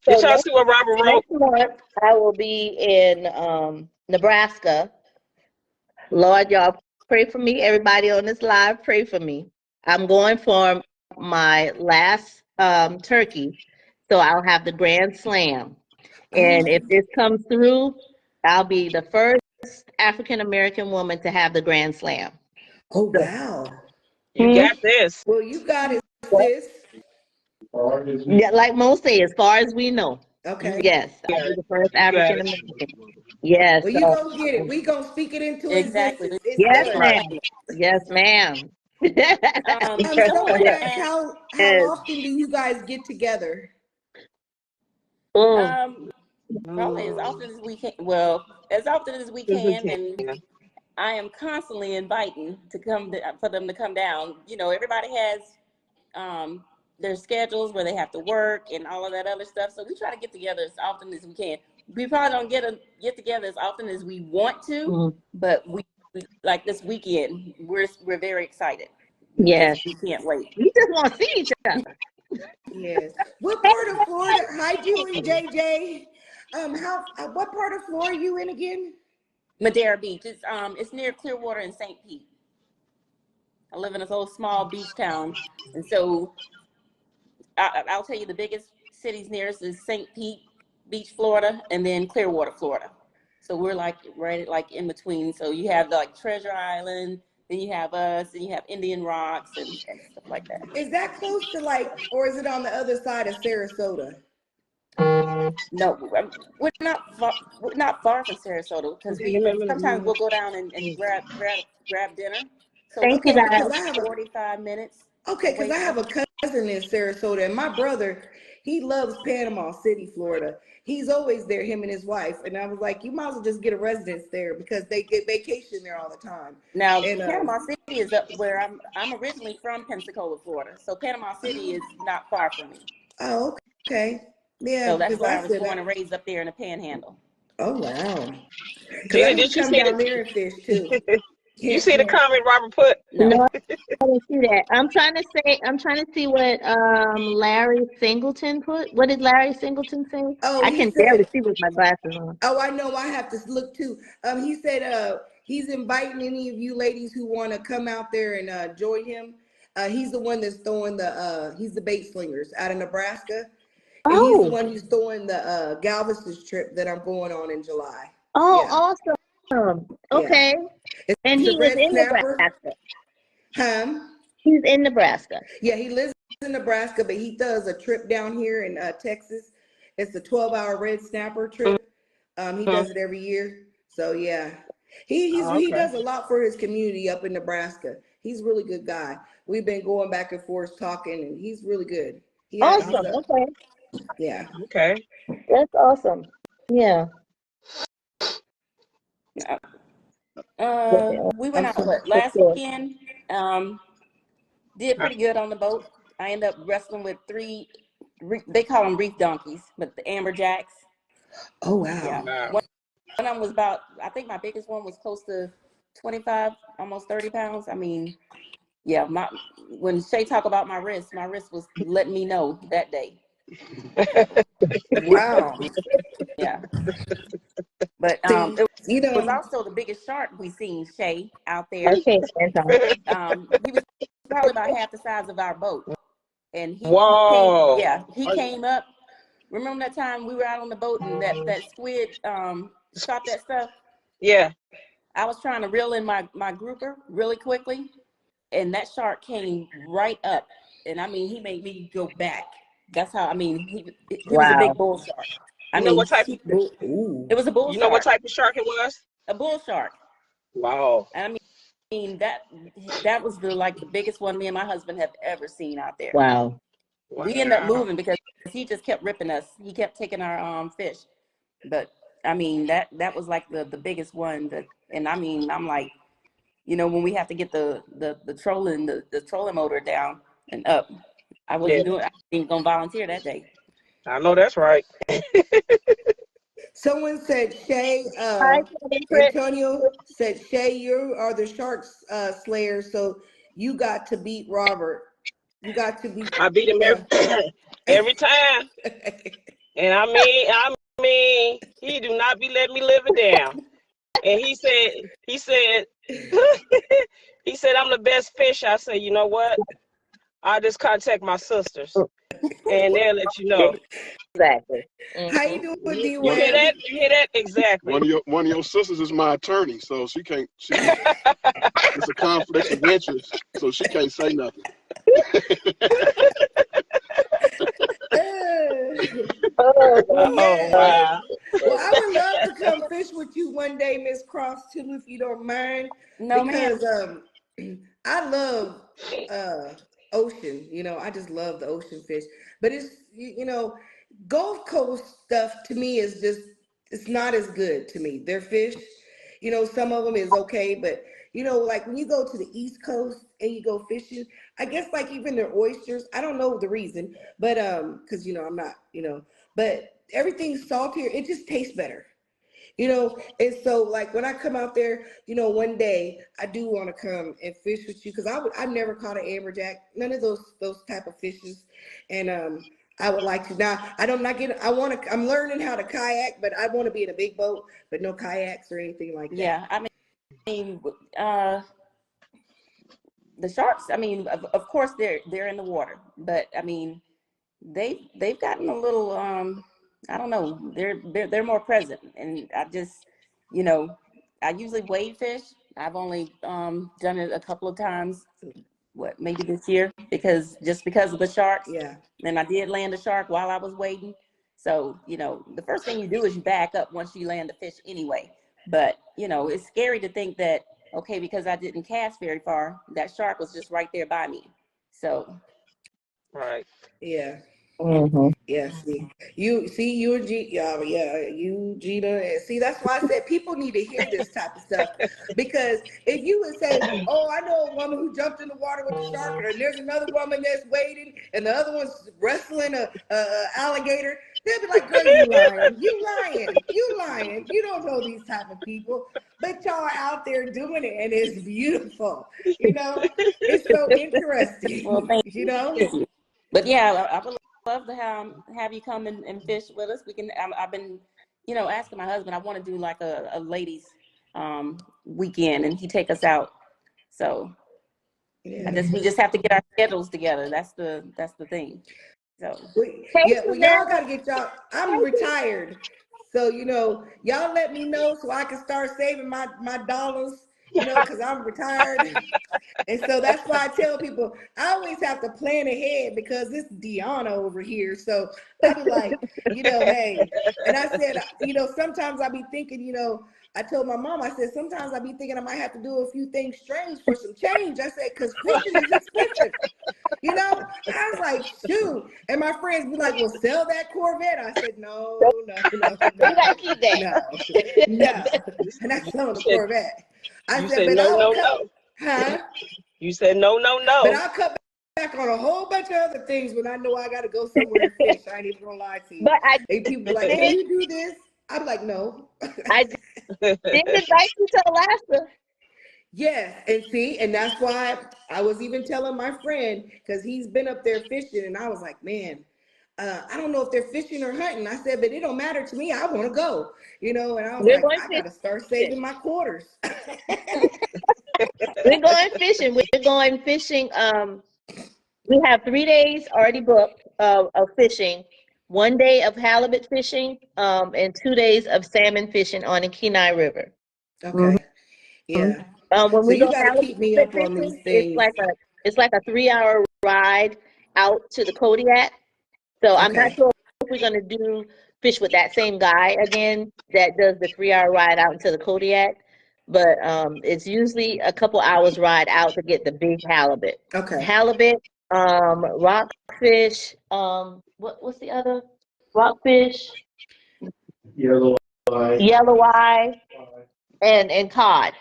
[SPEAKER 4] Did
[SPEAKER 2] So
[SPEAKER 4] y'all see what Robert wrote?
[SPEAKER 2] next month, I will be in Nebraska. Lord, y'all pray for me. Everybody on this live, pray for me. I'm going for my last turkey, so I'll have the Grand Slam. And if this comes through, I'll be the first African American woman to have the Grand Slam.
[SPEAKER 1] Oh wow.
[SPEAKER 4] You got this.
[SPEAKER 1] Well, you got it, sis.
[SPEAKER 2] Yeah, like most say, as far as we know.
[SPEAKER 1] Okay.
[SPEAKER 2] Yes, I'll be the first
[SPEAKER 4] You got
[SPEAKER 2] African
[SPEAKER 4] it.
[SPEAKER 2] American. Yes.
[SPEAKER 1] Well, you gonna get it. We gonna speak it into
[SPEAKER 5] Exactly.
[SPEAKER 1] existence. It's
[SPEAKER 2] Yes,
[SPEAKER 1] done.
[SPEAKER 2] ma'am. Yes, ma'am.
[SPEAKER 1] So Mac,
[SPEAKER 5] And
[SPEAKER 1] how often do you guys get together?
[SPEAKER 5] probably as often as we can. Well, as often as we can, and I am constantly inviting for them to come down. You know, everybody has their schedules where they have to work and all of that other stuff. So we try to get together as often as we can. We probably don't get together as often as we want to, but we like this weekend. We're very excited.
[SPEAKER 2] Yes,
[SPEAKER 5] we can't wait.
[SPEAKER 2] We just want to see each other.
[SPEAKER 1] Yes. What part of Florida? Hi, you and JJ. What part of Florida are you in again?
[SPEAKER 5] Madeira Beach. It's near Clearwater and St. Pete. I live in a little small beach town, and so I'll tell you the biggest cities nearest is St. Pete Beach, Florida, and then Clearwater, Florida. So we're like right like in between. So you have like Treasure Island, then you have us, and you have Indian Rocks and stuff like that.
[SPEAKER 1] Is that close to or is it on the other side of Sarasota?
[SPEAKER 5] No, we're not far from Sarasota because sometimes we'll go down and grab dinner. So
[SPEAKER 2] Thank you, guys.
[SPEAKER 5] 45 minutes.
[SPEAKER 1] Okay, because I have a cousin in Sarasota, and my brother, he loves Panama City, Florida. He's always there, him and his wife. And I was like, you might as well just get a residence there because they get vacation there all the time.
[SPEAKER 5] Now, Panama City is up where I'm originally from Pensacola, Florida. So Panama City is not far from me.
[SPEAKER 1] Oh, okay. Yeah.
[SPEAKER 5] So that's why I was born and raised up there in the Panhandle.
[SPEAKER 1] Oh, wow.
[SPEAKER 4] Gina, did you see
[SPEAKER 1] down there and fish too?
[SPEAKER 4] You see the comment Robert put?
[SPEAKER 2] No, I didn't see that. I'm trying to see what Larry Singleton put. What did Larry Singleton say?
[SPEAKER 1] Oh,
[SPEAKER 2] I can barely see with my glasses on.
[SPEAKER 1] Oh, I know. I have to look too. He said he's inviting any of you ladies who want to come out there and join him. He's the one that's throwing he's the bait slingers out of Nebraska. And he's the one who's throwing the Galveston trip that I'm going on in July.
[SPEAKER 2] Oh, awesome. Okay. Yeah. And he was in Nebraska. He's in Nebraska.
[SPEAKER 1] Yeah, he lives in Nebraska, but he does a trip down here in Texas. It's a 12-hour red snapper trip. He does it every year. So yeah, he does a lot for his community up in Nebraska. He's a really good guy. We've been going back and forth talking, and he's really good.
[SPEAKER 2] Awesome. Okay.
[SPEAKER 1] Yeah.
[SPEAKER 4] Okay.
[SPEAKER 2] That's awesome. Yeah.
[SPEAKER 5] We went out last weekend. Did pretty good on the boat. I ended up wrestling with 3. They call them reef donkeys, but the amberjacks.
[SPEAKER 1] Oh wow!
[SPEAKER 5] Yeah. One of them was about. I think my biggest one was close to 25, almost 30 pounds. I mean, yeah. When Shay talk about my wrist was letting me know that day.
[SPEAKER 1] Wow.
[SPEAKER 5] Yeah. But it was also the biggest shark we seen, Shay, out there.
[SPEAKER 2] Okay.
[SPEAKER 5] He was probably about half the size of our boat. And he came up. Remember that time we were out on the boat and that squid shot that stuff?
[SPEAKER 4] Yeah.
[SPEAKER 5] I was trying to reel in my grouper really quickly, and that shark came right up. And I mean, he made me go back. That's how, I mean, he was a big bull shark.
[SPEAKER 4] You know what type
[SPEAKER 5] it was a bull shark.
[SPEAKER 4] You know what type of shark it was?
[SPEAKER 5] A bull shark.
[SPEAKER 4] Wow.
[SPEAKER 5] And I mean that was the biggest one me and my husband have ever seen out there.
[SPEAKER 2] Wow.
[SPEAKER 5] We ended up moving because he just kept ripping us. He kept taking our fish. But I mean that was like the biggest one and I mean I'm like, you know, when we have to get the trolling the trolling motor down and up, I ain't gonna volunteer that day.
[SPEAKER 4] I know that's right.
[SPEAKER 1] Someone said, Shay, Antonio said, Shay, you are the shark slayer, so you got to beat Robert. You got to beat.
[SPEAKER 4] I beat him every time. And I mean, he do not be letting me live it down. And he said, he said, I'm the best fish. I said, you know what? I'll just contact my sisters. And they'll let you know.
[SPEAKER 2] Exactly.
[SPEAKER 1] How you doing, D-Wayne?
[SPEAKER 4] You hear that? You hear that? Exactly.
[SPEAKER 3] One of your sisters is my attorney, so she can't. It's a conflict of interest, so she can't say nothing.
[SPEAKER 1] Wow.
[SPEAKER 4] Wow.
[SPEAKER 1] Well, I would love to come fish with you one day, Miss Cross, too, if you don't mind.
[SPEAKER 5] No,
[SPEAKER 1] because I love uh ocean. You know, I just love the ocean fish. But it's you know, Gulf Coast stuff to me is just it's not as good to me. Their fish, you know, some of them is okay, but you know, like when you go to the East Coast and you go fishing, I guess like even their oysters, I don't know the reason, but because you know I'm not, you know, but everything's saltier. It just tastes better. You know, and so like when I come out there, you know, one day I do want to come and fish with you because I never caught an amberjack, none of those type of fishes, and I would like to. Now I don't not get I want to I'm learning how to kayak, but I want to be in a big boat, but no kayaks or anything like that.
[SPEAKER 5] Yeah, I mean, the sharks. I mean, of course they're in the water, but I mean, they've gotten a little. I don't know. They're more present, and I just, you know, I usually wade fish. I've only done it a couple of times. What, maybe this year, because of the sharks.
[SPEAKER 1] Yeah.
[SPEAKER 5] And I did land a shark while I was waiting. So, you know, the first thing you do is you back up once you land the fish anyway. But, you know, it's scary to think that, okay, because I didn't cast very far, that shark was just right there by me. So,
[SPEAKER 4] Right.
[SPEAKER 1] Yeah.
[SPEAKER 2] Mm-hmm.
[SPEAKER 1] Yeah, see, you and you, Gina, and see, that's why I said people need to hear this type of stuff because if you would say, "Oh, I know a woman who jumped in the water with the shark," and there's another woman that's waiting, and the other one's wrestling a alligator, they'll be like, "Girl, you lying, you lying, you don't know these type of people." But y'all are out there doing it, and it's beautiful. You know, it's so
[SPEAKER 5] well,
[SPEAKER 1] interesting.
[SPEAKER 5] thank
[SPEAKER 1] You know.
[SPEAKER 5] you. But yeah, I would love to have you come and fish with us. We can. I've been, you know, asking my husband. I want to do like a ladies weekend, and he take us out. So
[SPEAKER 1] Yeah.
[SPEAKER 5] we just have to get our schedules together. That's the thing. So
[SPEAKER 2] Hey,
[SPEAKER 1] Yeah, well, y'all
[SPEAKER 2] Janelle.
[SPEAKER 1] got to get y'all. I'm retired, so you know, y'all let me know so I can start saving my dollars. You know, because I'm retired, and so that's why I tell people I always have to plan ahead because it's Deanna over here. So I be like, you know, hey, and I said, you know, sometimes I be thinking, you know, I told my mom, I said sometimes I be thinking I might have to do a few things strange for some change. I said because fishing is expensive. You know, I was like, shoot. And my friends be like, well, sell that Corvette. I said, no, no, no,
[SPEAKER 2] You
[SPEAKER 1] no,
[SPEAKER 2] gotta keep that.
[SPEAKER 1] no, no. And I selling the Corvette. I
[SPEAKER 4] You
[SPEAKER 1] said,
[SPEAKER 4] said
[SPEAKER 1] but
[SPEAKER 4] no,
[SPEAKER 1] I will
[SPEAKER 4] no,
[SPEAKER 1] cut,
[SPEAKER 4] no.
[SPEAKER 1] huh?
[SPEAKER 4] You said no, no,
[SPEAKER 1] But
[SPEAKER 4] no.
[SPEAKER 1] I'll cut back on a whole bunch of other things when I know I got to go somewhere and fish. I ain't even gonna lie to you.
[SPEAKER 2] But
[SPEAKER 1] And people be like, can
[SPEAKER 2] did,
[SPEAKER 1] you do this? I'm like, no.
[SPEAKER 2] I did invite you to Alaska.
[SPEAKER 1] Yes, and see, and that's why I was even telling my friend because he's been up there fishing, and I was like, man, I don't know if they're fishing or hunting. I said, but it don't matter to me. I want to go, you know. And I was
[SPEAKER 2] We're
[SPEAKER 1] like,
[SPEAKER 2] going
[SPEAKER 1] I got to start
[SPEAKER 2] fishing.
[SPEAKER 1] saving my quarters.
[SPEAKER 2] We're going fishing. We're going fishing. We have 3 days already booked of fishing. 1 day of halibut fishing, and 2 days of salmon fishing on the Kenai River. Mhm.
[SPEAKER 1] Okay, yeah.
[SPEAKER 2] When
[SPEAKER 1] So
[SPEAKER 2] we
[SPEAKER 1] you
[SPEAKER 2] go
[SPEAKER 1] got to
[SPEAKER 2] halibut
[SPEAKER 1] keep me up on these
[SPEAKER 2] fishing,
[SPEAKER 1] things.
[SPEAKER 2] it's like a 3 hour ride out to the Kodiak. So I'm not
[SPEAKER 1] Okay,
[SPEAKER 2] sure if we're gonna do fish with that same guy again that does the 3 hour ride out into the Kodiak. But it's usually a couple hours ride out to get the big halibut.
[SPEAKER 1] okay.
[SPEAKER 2] Halibut, rockfish, what's the other? Rockfish,
[SPEAKER 6] Yellow eye.
[SPEAKER 2] yellow eye, and cod.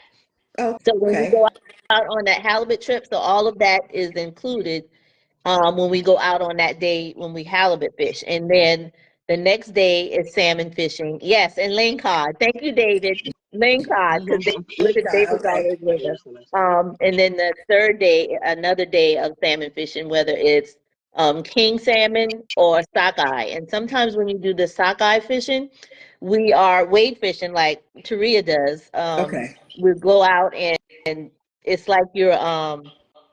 [SPEAKER 1] Oh,
[SPEAKER 2] So when we
[SPEAKER 1] okay,
[SPEAKER 2] go out on that halibut trip, so all of that is included when we go out on that day when we halibut fish. And then the next day is salmon fishing. Yes, and lane cod. Thank you, David. Lane cod, because
[SPEAKER 1] lake cod.
[SPEAKER 2] David's
[SPEAKER 1] Okay,
[SPEAKER 2] always with us. And then the third day, another day of salmon fishing, whether it's king salmon or sockeye. And sometimes when you do the sockeye fishing, we are wade fishing like Taria does.
[SPEAKER 1] okay.
[SPEAKER 2] We go out and it's like you're um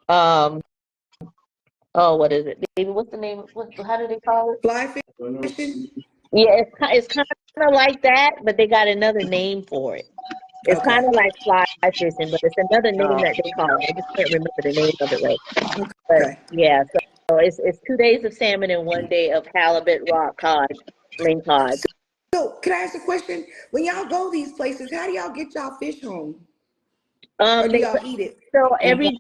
[SPEAKER 2] oh, what is it, David? What's the name? How do they call it?
[SPEAKER 1] Fly fishing.
[SPEAKER 2] Yeah, it's kind of like that, but they got another name for it. It's kind
[SPEAKER 1] Okay,
[SPEAKER 2] of like fly fishing, but it's another name that they call it. I just can't remember the name of it right. But
[SPEAKER 1] okay.
[SPEAKER 2] yeah, so it's 2 days of salmon and 1 day of halibut, rock cod, ling cod.
[SPEAKER 1] So can I ask a question? When y'all go these places, how do y'all get y'all fish home? Or do
[SPEAKER 2] They
[SPEAKER 1] y'all eat it?
[SPEAKER 2] so every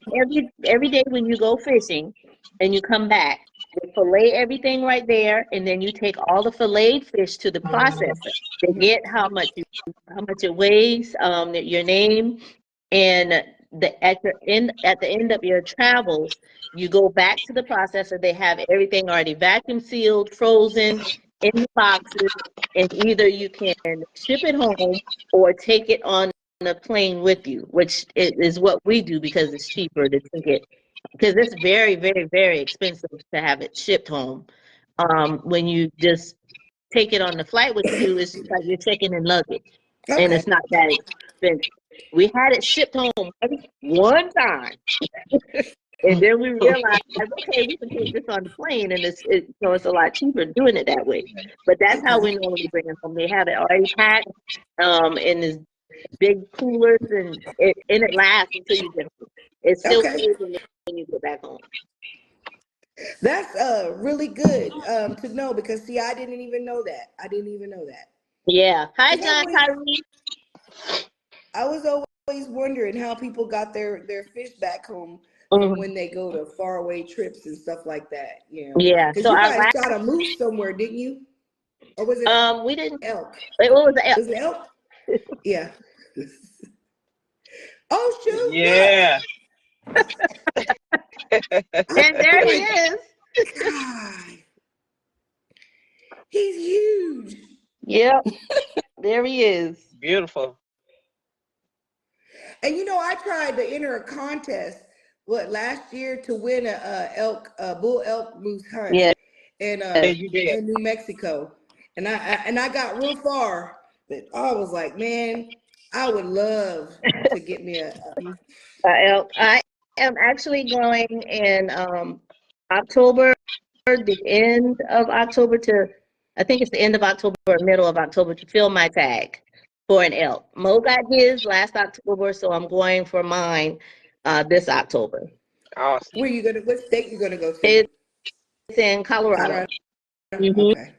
[SPEAKER 2] day when you go fishing and you come back, they fillet everything right there, and then you take all the filleted fish to the processor. They get how much it weighs, your name, and at the end of your travels, you go back to the processor. They have everything already vacuum sealed, frozen in the boxes, and either you can ship it home or take it on a plane with you, which is what we do because it's cheaper to take it, because it's very, very, very expensive to have it shipped home. When you just take it on the flight with you, it's just like you're checking in luggage, and
[SPEAKER 1] Okay.
[SPEAKER 2] it's not that expensive. We had it shipped home one time, and then we realized, okay, we can take this on the plane, and it's a lot cheaper doing it that way. But that's how
[SPEAKER 1] Okay.
[SPEAKER 2] we normally bring it home. They have it already packed, in this big coolers, and it lasts until you get home. It's still
[SPEAKER 1] Okay.
[SPEAKER 2] frozen when you get back home.
[SPEAKER 1] That's really good to know, because see, I didn't even know that. I didn't even know that.
[SPEAKER 2] Yeah. Hi,
[SPEAKER 1] 'Cause
[SPEAKER 2] John Tyree.
[SPEAKER 1] I was always wondering how people got their fish back home from
[SPEAKER 2] Mhm.
[SPEAKER 1] when they go to faraway trips and stuff like that.
[SPEAKER 2] Yeah.
[SPEAKER 1] Because
[SPEAKER 2] So
[SPEAKER 1] you
[SPEAKER 2] our
[SPEAKER 1] guys
[SPEAKER 2] last,
[SPEAKER 1] shot a moose somewhere, didn't you? Or was it
[SPEAKER 2] we didn't.
[SPEAKER 1] elk?
[SPEAKER 2] It was an
[SPEAKER 1] Was it elk? Yeah. Oh shoot!
[SPEAKER 4] Yeah.
[SPEAKER 2] and there
[SPEAKER 1] Oh
[SPEAKER 2] he
[SPEAKER 1] my
[SPEAKER 2] is.
[SPEAKER 1] God, he's huge.
[SPEAKER 2] Yep. There he is.
[SPEAKER 4] Beautiful.
[SPEAKER 1] And I tried to enter a contest last year to win a bull elk moose hunt
[SPEAKER 2] Yeah.
[SPEAKER 1] in
[SPEAKER 4] Yeah, you did.
[SPEAKER 1] New Mexico, and I got real far, but I was like, man, I would love to get me a
[SPEAKER 2] Elk. I am actually going in October, the end of October to, I think it's the end of October or middle of October, to fill my tag for an elk. Mo got his last October, so I'm going for mine this October.
[SPEAKER 4] Awesome.
[SPEAKER 1] what state you gonna go to?
[SPEAKER 2] It's in Colorado.
[SPEAKER 1] Colorado.
[SPEAKER 2] Hmm.
[SPEAKER 1] Okay.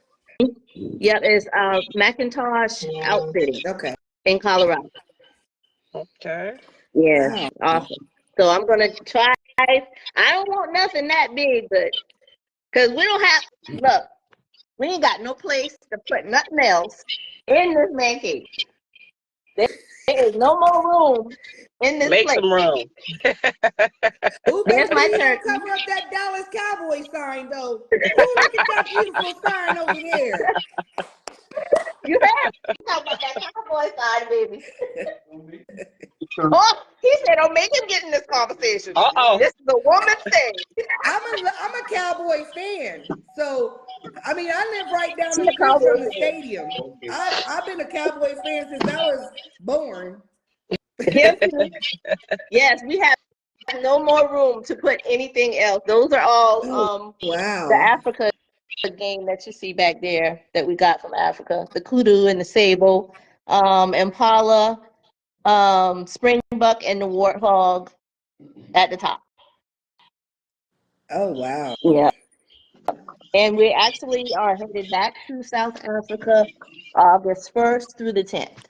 [SPEAKER 2] Yep, it's Macintosh Outfitting
[SPEAKER 1] Okay.
[SPEAKER 2] in Colorado.
[SPEAKER 4] Okay.
[SPEAKER 2] Yes,
[SPEAKER 1] Wow.
[SPEAKER 2] awesome. So I'm gonna try. I don't want nothing that big, but because we don't have, look, we ain't got no place to put nothing else in this man cave. There is no more room in this
[SPEAKER 4] Make
[SPEAKER 2] place.
[SPEAKER 4] some room.
[SPEAKER 1] Ooh,
[SPEAKER 2] There's
[SPEAKER 1] make sure
[SPEAKER 2] my
[SPEAKER 1] you don't
[SPEAKER 2] turkey.
[SPEAKER 1] cover up that Dallas Cowboy sign, though. Ooh, look at that beautiful sign over there.
[SPEAKER 2] You have to talk about that cowboy side, baby. Oh, he said, "Don't make him get in this conversation.
[SPEAKER 4] Uh-oh.
[SPEAKER 2] This is a woman's thing."
[SPEAKER 1] I'm a Cowboy fan, so I mean, I live right down
[SPEAKER 2] She's
[SPEAKER 1] the
[SPEAKER 2] a
[SPEAKER 1] street
[SPEAKER 2] cowboy
[SPEAKER 1] from the
[SPEAKER 2] fan.
[SPEAKER 1] stadium. I've been a Cowboy fan since I was born.
[SPEAKER 2] Him too. Yes, we have no more room to put anything else. Those are all
[SPEAKER 1] Oh
[SPEAKER 2] the
[SPEAKER 1] wow!
[SPEAKER 2] Africa game that you see back there that we got from Africa. The kudu and the sable, impala, springbuck, and the warthog at the top.
[SPEAKER 1] Oh wow!
[SPEAKER 2] Yeah. And we actually are headed back to South Africa August 1st through the 10th.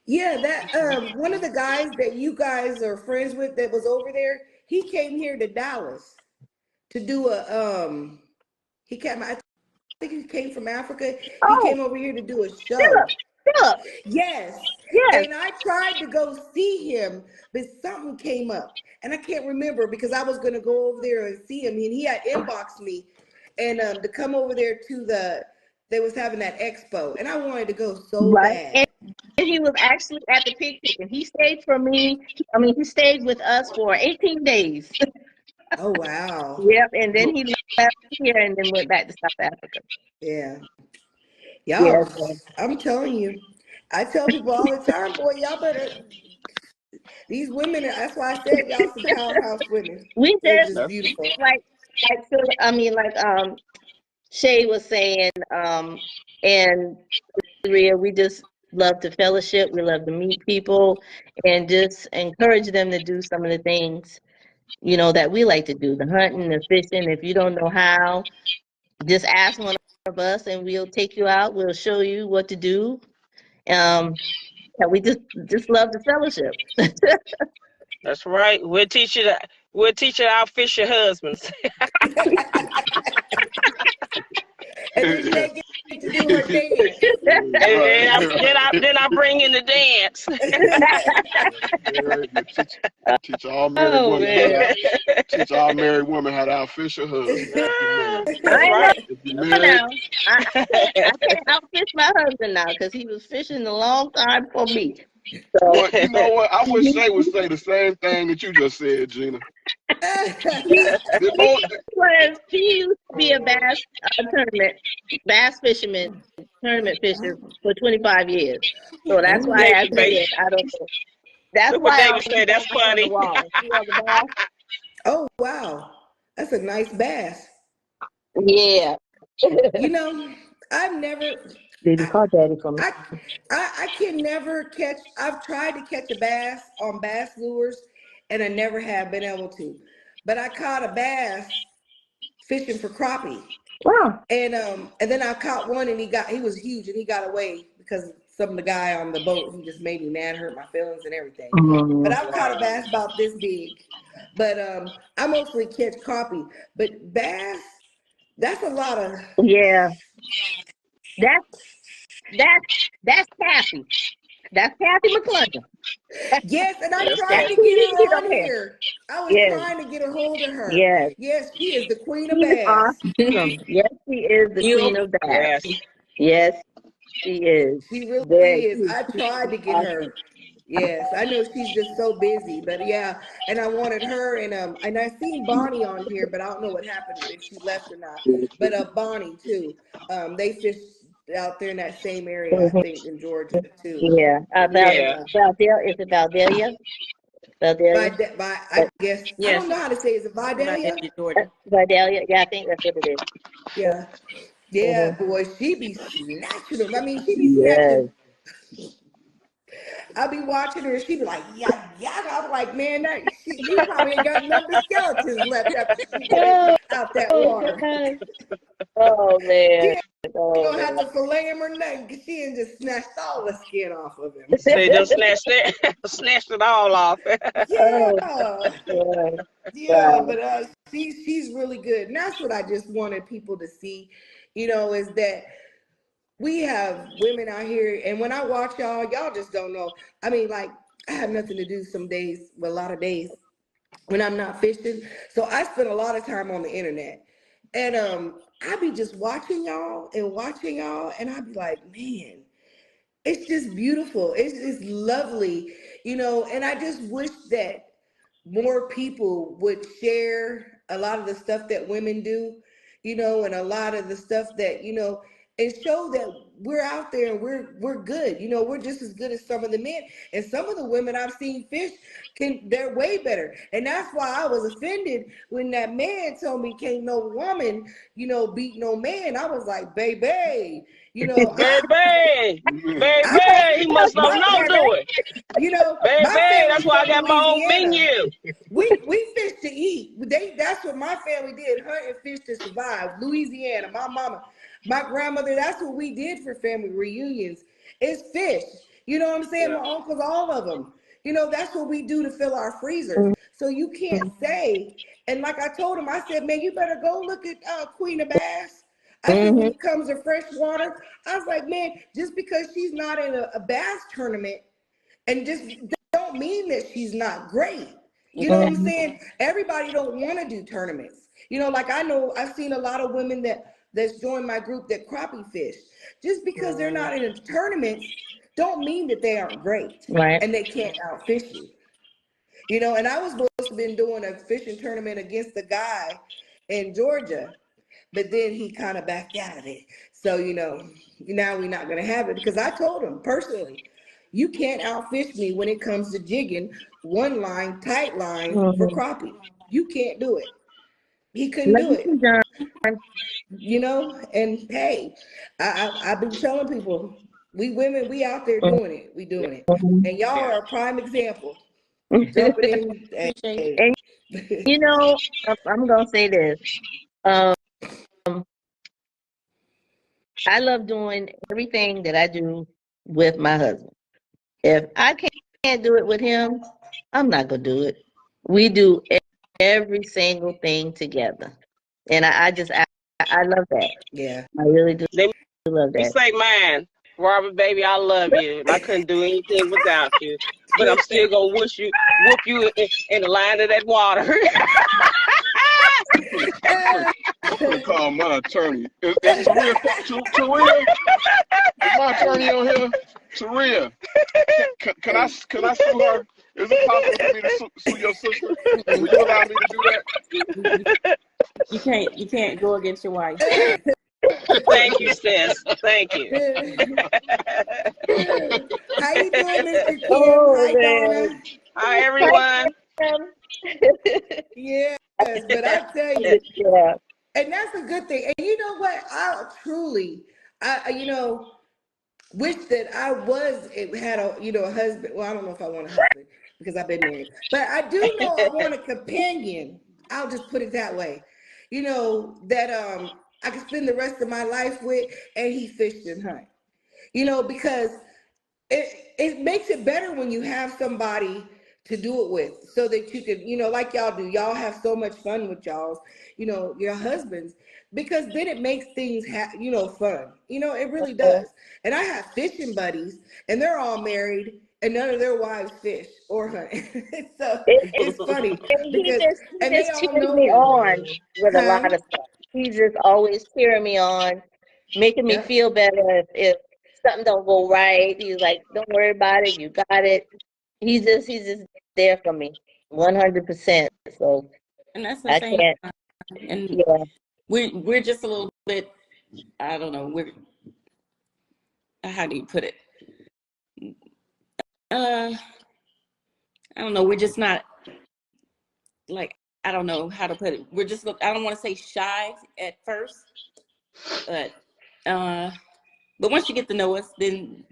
[SPEAKER 1] Yeah, that one of the guys that you guys are friends with that was over there, he came here to Dallas to do a he came, I think he came from Africa. He
[SPEAKER 2] Oh,
[SPEAKER 1] came over here to do a show.
[SPEAKER 2] Philip, Philip,
[SPEAKER 1] Yes.
[SPEAKER 2] yes.
[SPEAKER 1] And I tried to go see him, but something came up. And I can't remember, because I was going to go over there and see him. And he had inboxed me and to come over there to they was having that expo. And I wanted to go so
[SPEAKER 2] Right.
[SPEAKER 1] bad.
[SPEAKER 2] And he was actually at the picnic, and he stayed for me. I mean, he stayed with us for 18 days.
[SPEAKER 1] Oh, wow.
[SPEAKER 2] Yep. And then he left here and then went back to South Africa.
[SPEAKER 1] Yeah. Y'all,
[SPEAKER 2] Yes.
[SPEAKER 1] I'm telling you, I tell people all the time, boy, y'all better, these women, that's why I said y'all some powerhouse women.
[SPEAKER 2] We
[SPEAKER 1] They're
[SPEAKER 2] just
[SPEAKER 1] just beautiful.
[SPEAKER 2] like Philip, I mean, like Shay was saying, and Rhea, we just love to fellowship. We love to meet people and just encourage them to do some of the things, that we like to do, the hunting, the fishing. If you don't know how, just ask one of us and we'll take you out. We'll show you what to do. And we just love the fellowship.
[SPEAKER 4] That's right. We'll teach you to. We'll teach you to outfish your husbands.
[SPEAKER 1] And then they get to do her dance.
[SPEAKER 4] Then I bring in the dance.
[SPEAKER 3] Teach all married
[SPEAKER 2] Oh
[SPEAKER 3] women
[SPEAKER 2] man.
[SPEAKER 3] teach all married women how to outfish a husband.
[SPEAKER 4] That's right.
[SPEAKER 3] If you
[SPEAKER 2] No,
[SPEAKER 3] married,
[SPEAKER 2] I can't outfish my husband now because he was fishing a long time for me. So
[SPEAKER 3] well, you know what? I wish they would say the same thing that you just said, Gina.
[SPEAKER 2] he,
[SPEAKER 3] They both,
[SPEAKER 2] he used to be a bass fisherman, tournament fisher for 25 years. So that's
[SPEAKER 1] Ooh.
[SPEAKER 2] why I
[SPEAKER 4] David,
[SPEAKER 2] said I don't know. That's
[SPEAKER 4] look what
[SPEAKER 2] why
[SPEAKER 4] David
[SPEAKER 2] I'm
[SPEAKER 4] said. That's
[SPEAKER 2] on the
[SPEAKER 4] funny.
[SPEAKER 2] wall. See all the bass?
[SPEAKER 1] Oh wow, that's a nice bass.
[SPEAKER 2] Yeah.
[SPEAKER 1] You know, I've never.
[SPEAKER 2] Baby,
[SPEAKER 1] I,
[SPEAKER 2] call daddy for me.
[SPEAKER 1] I can never catch. I've tried to catch a bass on bass lures, and I never have been able to. But I caught a bass fishing for crappie,
[SPEAKER 2] Wow.
[SPEAKER 1] and then I caught one, and he was huge, and he got away because some of the guy on the boat, he just made me mad, hurt my feelings and everything. But I've caught a bass about this big. But I mostly catch crappie, but bass, that's a lot of.
[SPEAKER 2] Yeah. That's Kathy. That's Kathy McClendon.
[SPEAKER 1] Yes, and I'm
[SPEAKER 4] Yes,
[SPEAKER 1] trying
[SPEAKER 2] That's
[SPEAKER 1] to
[SPEAKER 2] who
[SPEAKER 1] get
[SPEAKER 2] you
[SPEAKER 1] her
[SPEAKER 2] get
[SPEAKER 1] on
[SPEAKER 2] on here.
[SPEAKER 1] here. I was
[SPEAKER 2] Yes.
[SPEAKER 1] trying to get a hold of her.
[SPEAKER 2] Yes.
[SPEAKER 1] Yes, she is the queen of
[SPEAKER 2] She's
[SPEAKER 1] bass.
[SPEAKER 2] awesome. Yes, she is the queen of bass.
[SPEAKER 4] yes.
[SPEAKER 2] Yes, she is.
[SPEAKER 1] She really
[SPEAKER 2] Very
[SPEAKER 1] is.
[SPEAKER 2] cute.
[SPEAKER 1] I tried to get
[SPEAKER 2] Awesome.
[SPEAKER 1] her. Yes, I know she's just so busy, but yeah, and I wanted her and I seen Bonnie on here, but I don't know what happened if she left or not. But Bonnie too. They fish out there in that same area, I
[SPEAKER 2] Mhm.
[SPEAKER 1] think, in Georgia too.
[SPEAKER 2] Yeah.
[SPEAKER 4] Yeah.
[SPEAKER 2] Is it Valdelia? Valdelia?
[SPEAKER 1] I guess I
[SPEAKER 5] Yes,
[SPEAKER 1] don't know how to say. Is it Vidalia?
[SPEAKER 5] Georgia.
[SPEAKER 2] Valdelia? Yeah, I think that's what it is.
[SPEAKER 1] Yeah, yeah,
[SPEAKER 2] Mm-hmm.
[SPEAKER 1] boy, she be snatching them. I mean, she be
[SPEAKER 2] Yes.
[SPEAKER 1] snatching. I'll be watching her and she be like, yeah, yeah. I'm like, man, you probably ain't got none of the skeletons left after she get out that
[SPEAKER 2] Oh,
[SPEAKER 1] water.
[SPEAKER 2] God. Oh,
[SPEAKER 1] She
[SPEAKER 2] man.
[SPEAKER 1] ain't
[SPEAKER 2] Oh,
[SPEAKER 1] gonna have
[SPEAKER 2] man.
[SPEAKER 1] to fillet him or nothing because she ain't just snatched all the skin off of him.
[SPEAKER 4] They just snatched it all off.
[SPEAKER 1] Yeah,
[SPEAKER 2] Oh, God.
[SPEAKER 1] yeah,
[SPEAKER 2] Wow.
[SPEAKER 1] but she's really good. And that's what I just wanted people to see, is that we have women out here, and when I watch y'all just don't know. I mean, like, I have nothing to do some days, well, a lot of days when I'm not fishing. So I spend a lot of time on the internet. And I be just watching y'all, and I be like, man, it's just beautiful. It's just lovely, and I just wish that more people would share a lot of the stuff that women do, and a lot of the stuff that, and show that we're out there and we're good. We're just as good as some of the men. And some of the women I've seen fish they're way better. And that's why I was offended when that man told me can't no woman, beat no man. I was like, baby,
[SPEAKER 4] Baby,
[SPEAKER 1] I
[SPEAKER 4] baby, he must not
[SPEAKER 1] my
[SPEAKER 4] know do it.
[SPEAKER 1] my
[SPEAKER 4] Baby, that's
[SPEAKER 1] family's
[SPEAKER 4] why I
[SPEAKER 1] from
[SPEAKER 4] got my own
[SPEAKER 1] Louisiana.
[SPEAKER 4] menu.
[SPEAKER 1] We fish to eat. That's what my family did. Hunt and fish to survive. Louisiana. My mama, my grandmother. That's what we did for family reunions. It's fish. You know what I'm saying?
[SPEAKER 4] Yeah.
[SPEAKER 1] My uncles, all of them. That's what we do to fill our freezers. So you can't say. And like I told him, I said, man, you better go look at Queen of Bass. I said, when
[SPEAKER 2] Mm-hmm.
[SPEAKER 1] it comes to fresh water, I was like, man, just because she's not in a bass tournament and just don't mean that she's not great. You know what I'm saying? Everybody don't want to do tournaments. Like I know I've seen a lot of women that's joined my group that crappie fish. Just because they're not in a tournament don't mean that they aren't great
[SPEAKER 2] Right.
[SPEAKER 1] and they can't outfish you. And I was supposed to have been doing a fishing tournament against a guy in Georgia, but then he kind of backed out of it. So, now we're not going to have it because I told him personally, you can't outfish me when it comes to jigging one line, tight line for
[SPEAKER 2] Mm-hmm.
[SPEAKER 1] crappie. You can't do it. He couldn't
[SPEAKER 2] Love
[SPEAKER 1] do it,
[SPEAKER 2] you, John.
[SPEAKER 1] and hey, I've been telling people, we women, we out there doing it. We doing it. And y'all
[SPEAKER 4] Yeah.
[SPEAKER 1] are a prime example.
[SPEAKER 2] And
[SPEAKER 1] Jumping in.
[SPEAKER 5] Appreciate it.
[SPEAKER 1] Hey.
[SPEAKER 2] I'm gonna say this. Um, I love doing everything that I do with my husband. If I can't do it with him, I'm not gonna do it. We do every single thing together, and I love that.
[SPEAKER 1] Yeah.
[SPEAKER 2] I really do
[SPEAKER 4] Let
[SPEAKER 2] love
[SPEAKER 4] me
[SPEAKER 2] that.
[SPEAKER 4] say mine. Robert, baby, I love you, and I couldn't do anything without you. But I'm still gonna whoop you in the line of that water.
[SPEAKER 3] I'm gonna call my attorney. Is Taria, Taria? Is my attorney on here? Taria, can I sue her? Is it possible for me to sue your sister? Will you allow me to do that?
[SPEAKER 5] You can't go against your wife.
[SPEAKER 4] Thank you, sis. Thank you.
[SPEAKER 1] How you doing, Mr. Kim?
[SPEAKER 2] Oh
[SPEAKER 1] Hi,
[SPEAKER 2] man.
[SPEAKER 1] Donna.
[SPEAKER 4] Hi, everyone.
[SPEAKER 1] Yes, but I tell you,
[SPEAKER 2] Yeah.
[SPEAKER 1] and that's a good thing. And you know what? I truly, wish that I had a husband. Well, I don't know if I want a husband because I've been married, but I do know I want a companion. I'll just put it that way. That I can spend the rest of my life with, and he fished and hunt. Because it makes it better when you have somebody to do it with, so that you can, like y'all do. Y'all have so much fun with your husbands, because then it makes things fun. It really does. And I have fishing buddies, and they're all married, and none of their wives fish or hunt. So
[SPEAKER 2] It,
[SPEAKER 1] it's funny
[SPEAKER 2] and
[SPEAKER 1] because,
[SPEAKER 2] he
[SPEAKER 1] and they
[SPEAKER 2] just
[SPEAKER 1] all
[SPEAKER 2] cheers
[SPEAKER 1] know
[SPEAKER 2] me
[SPEAKER 1] me.
[SPEAKER 2] on with a
[SPEAKER 1] Huh?
[SPEAKER 2] lot of stuff. He's just always cheering me on, making me
[SPEAKER 1] Yep.
[SPEAKER 2] feel better if something don't go right. He's like, "Don't worry about it. You got it." He's just there for me, 100%. So
[SPEAKER 5] And that's the
[SPEAKER 2] I
[SPEAKER 5] same.
[SPEAKER 2] can't.
[SPEAKER 5] And
[SPEAKER 2] Yeah.
[SPEAKER 5] we're just a little bit, I don't know, how do you put it? Uh, I don't know. We're just not, like, I don't know how to put it. I don't want to say shy at first, but uh, but once you get to know us, then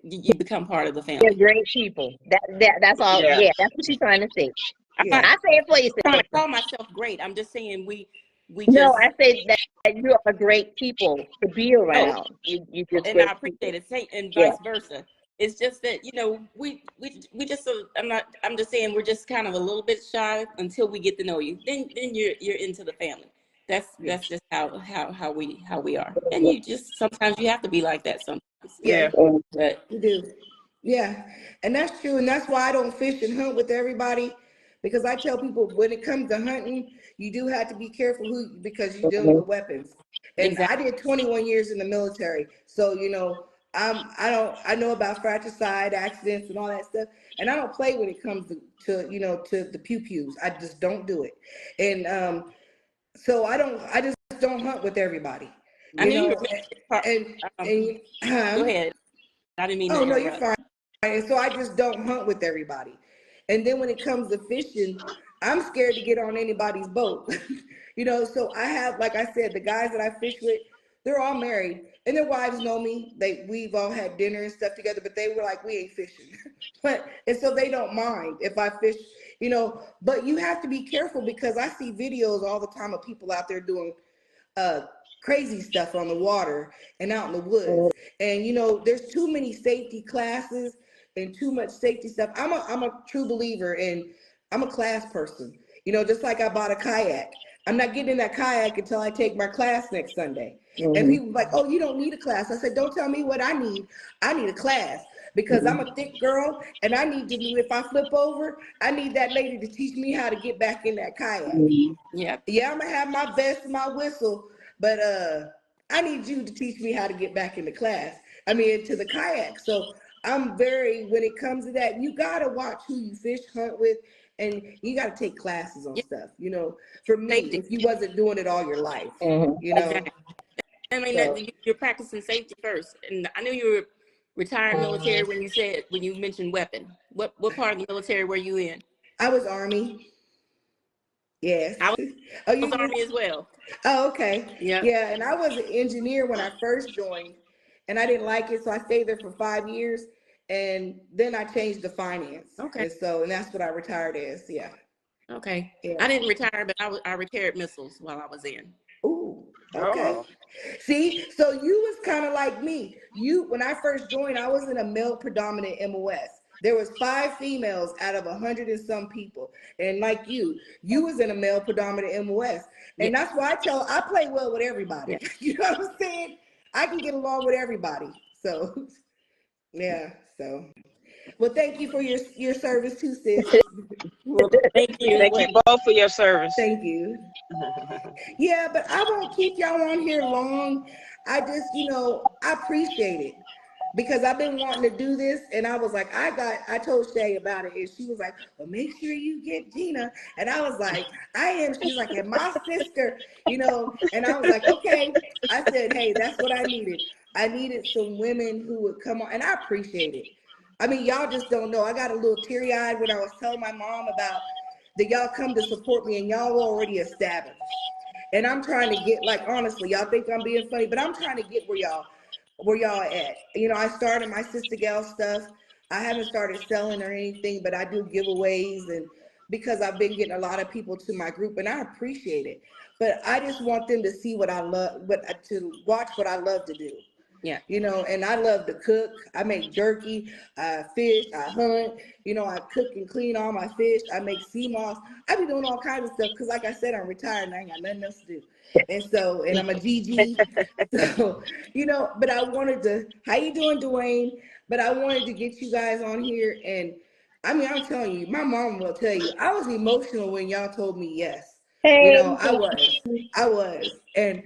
[SPEAKER 5] you become part of the
[SPEAKER 2] They're
[SPEAKER 5] family.
[SPEAKER 2] great people. That's all.
[SPEAKER 4] Yeah.
[SPEAKER 2] Yeah, that's what she's trying to say.
[SPEAKER 5] I'm not
[SPEAKER 1] Yeah.
[SPEAKER 2] I say it for you,
[SPEAKER 5] trying to
[SPEAKER 2] sister.
[SPEAKER 5] call myself great. I'm just saying we
[SPEAKER 2] No,
[SPEAKER 5] just,
[SPEAKER 2] I say that you are great people to be
[SPEAKER 5] oh,
[SPEAKER 2] around. You just
[SPEAKER 5] and I
[SPEAKER 2] great people.
[SPEAKER 5] appreciate it. And
[SPEAKER 2] Yeah.
[SPEAKER 5] vice versa. It's just that we just I'm just saying we're just kind of a little bit shy until we get to know you. Then you're into the family.
[SPEAKER 1] Yeah.
[SPEAKER 5] That's just how we are. And you just sometimes you have to be like that sometimes.
[SPEAKER 1] Yeah.
[SPEAKER 4] Yeah.
[SPEAKER 5] But
[SPEAKER 1] You do. Yeah. And that's true. And that's why I don't fish and hunt with everybody. Because I tell people, when it comes to hunting, you do have to be careful because you're dealing with weapons. And I
[SPEAKER 5] exactly.
[SPEAKER 1] did 21 years in the military. So, I know about fratricide, accidents and all that stuff. And I don't play when it comes to the pew pews. I just don't do it. And so I just don't hunt with everybody.
[SPEAKER 5] I
[SPEAKER 1] You
[SPEAKER 5] knew you were
[SPEAKER 1] know,
[SPEAKER 5] military part.
[SPEAKER 1] and
[SPEAKER 5] Go ahead. I didn't mean to
[SPEAKER 1] oh no, you're
[SPEAKER 5] interrupt.
[SPEAKER 1] fine. And so I just don't hunt with everybody. And then when it comes to fishing, I'm scared to get on anybody's boat. So I have, like I said, the guys that I fish with, they're all married and their wives know me. We've all had dinner and stuff together, but they were like, we ain't fishing. And so they don't mind if I fish, but you have to be careful because I see videos all the time of people out there doing uh, crazy stuff on the water and out in the woods. And there's too many safety classes and too much safety stuff. I'm a true believer in, I'm a class person. Just like I bought a kayak. I'm not getting in that kayak until I take my class next Sunday. And
[SPEAKER 2] Mm-hmm.
[SPEAKER 1] people like, oh, you don't need a class. I said, don't tell me what I need. I need a class because I'm a thick girl and I need to, if I flip over, I need that lady to teach me how to get back in that kayak.
[SPEAKER 2] Mm-hmm.
[SPEAKER 5] Yeah.
[SPEAKER 1] Yeah, I'm gonna have my vest and my whistle, but I need you to teach me how to get back into class. I mean, into the kayak. So when it comes to that, you gotta watch who you fish hunt with, and you gotta take classes on
[SPEAKER 5] Yeah.
[SPEAKER 1] stuff. For me,
[SPEAKER 5] Safety.
[SPEAKER 1] if you wasn't doing it all your life,
[SPEAKER 2] Mm-hmm.
[SPEAKER 5] Exactly. I mean that
[SPEAKER 1] So
[SPEAKER 5] you're practicing safety first. And I knew you were retired military when you mentioned weapon. What part of the military were you in?
[SPEAKER 1] I was Army. Yes.
[SPEAKER 5] I
[SPEAKER 1] Oh,
[SPEAKER 5] was
[SPEAKER 1] you.
[SPEAKER 5] Army as well.
[SPEAKER 1] Oh, okay.
[SPEAKER 5] Yep.
[SPEAKER 1] Yeah, and I was an engineer when I first joined, and I didn't like it, so I stayed there for 5 years, and then I changed to finance,
[SPEAKER 5] Okay.
[SPEAKER 1] and that's what I retired as. Yeah,
[SPEAKER 5] Okay.
[SPEAKER 1] yeah.
[SPEAKER 5] I didn't retire, but I repaired missiles while I was in.
[SPEAKER 1] Ooh, Okay.
[SPEAKER 4] Oh.
[SPEAKER 1] See, so you was kind of like me. When I first joined, I was in a male predominant MOS. There was 5 females out of 100 and some people. And like you was in a male predominant MOS.
[SPEAKER 5] Yeah.
[SPEAKER 1] And that's why I play well with everybody.
[SPEAKER 5] Yeah.
[SPEAKER 1] You know what I'm saying? I can get along with everybody. So yeah. So well, thank you for your service too, sis.
[SPEAKER 5] Well, thank you.
[SPEAKER 4] Thank you both for your service.
[SPEAKER 1] Thank you. Yeah, but I won't keep y'all on here long. I just, I appreciate it because I've been wanting to do this, and I was like, I told Shay about it, and she was like, well, make sure you get Gina, and I was like, I am. She's like, and my sister, and I was like, okay. I said, hey, that's what I needed. I needed some women who would come on, and I appreciate it. I mean, y'all just don't know. I got a little teary-eyed when I was telling my mom about that y'all come to support me, and y'all were already established. And I'm trying to get, like, honestly, y'all think I'm being funny, but I'm trying to get where y'all at. I started my Sister Gal stuff. I haven't started selling or anything, but I do giveaways, and because I've been getting a lot of people to my group, and I appreciate it. But I just want them to see what I love, to watch what I love to do.
[SPEAKER 5] Yeah.
[SPEAKER 1] And I love to cook. I make jerky, I fish, I hunt, I cook and clean all my fish. I make sea moss. I be doing all kinds of stuff because, like I said, I'm retired and I ain't got nothing else to do. And I'm a GG. So, but I wanted to, how you doing, Dwayne? But I wanted to get you guys on here. And I mean, I'm telling you, my mom will tell you, I was emotional when y'all told me yes.
[SPEAKER 2] Hey.
[SPEAKER 1] I was. And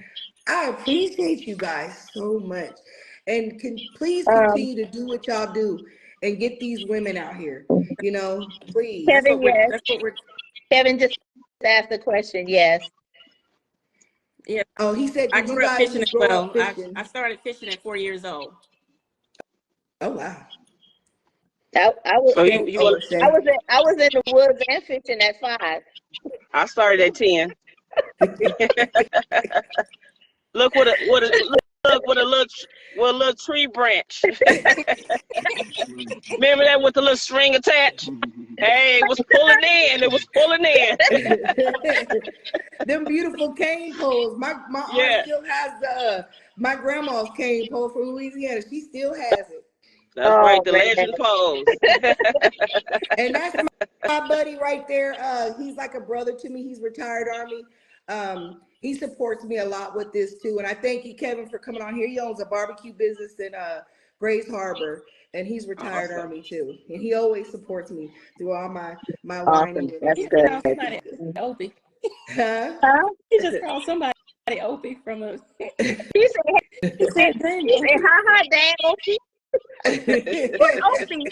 [SPEAKER 1] I appreciate you guys so much. And please continue to do what y'all do and get these women out here. Please.
[SPEAKER 2] Kevin, yes.
[SPEAKER 5] That's what we're.
[SPEAKER 2] Kevin just asked the question. Yes.
[SPEAKER 5] Yeah.
[SPEAKER 1] Oh, he said,
[SPEAKER 5] I
[SPEAKER 1] did you
[SPEAKER 5] grew up
[SPEAKER 1] guys
[SPEAKER 5] fishing as
[SPEAKER 1] grow
[SPEAKER 5] well.
[SPEAKER 1] up fishing?
[SPEAKER 5] I started fishing at 4 years old.
[SPEAKER 1] Oh wow.
[SPEAKER 2] I was
[SPEAKER 4] So
[SPEAKER 2] in the woods and fishing at 5.
[SPEAKER 4] I started at 10. Look with a little tree branch. Remember that with the little string attached? Hey, it was pulling in. It was pulling in.
[SPEAKER 1] Them beautiful cane poles. My aunt still has my grandma's cane pole from Louisiana. She still has it.
[SPEAKER 4] That's right, the legend pose.
[SPEAKER 1] And that's my buddy right there. He's like a brother to me. He's retired Army. He supports me a lot with this too. And I thank you, Kevin, for coming on here. He owns a barbecue business in Grays Harbor, and he's retired Army too. And he always supports me through all my whining.
[SPEAKER 2] That's
[SPEAKER 5] You
[SPEAKER 2] good.
[SPEAKER 5] called somebody Opie.
[SPEAKER 1] Huh?
[SPEAKER 5] You just called somebody Opie from a.
[SPEAKER 2] He said, ha, dang, Opie. Opie.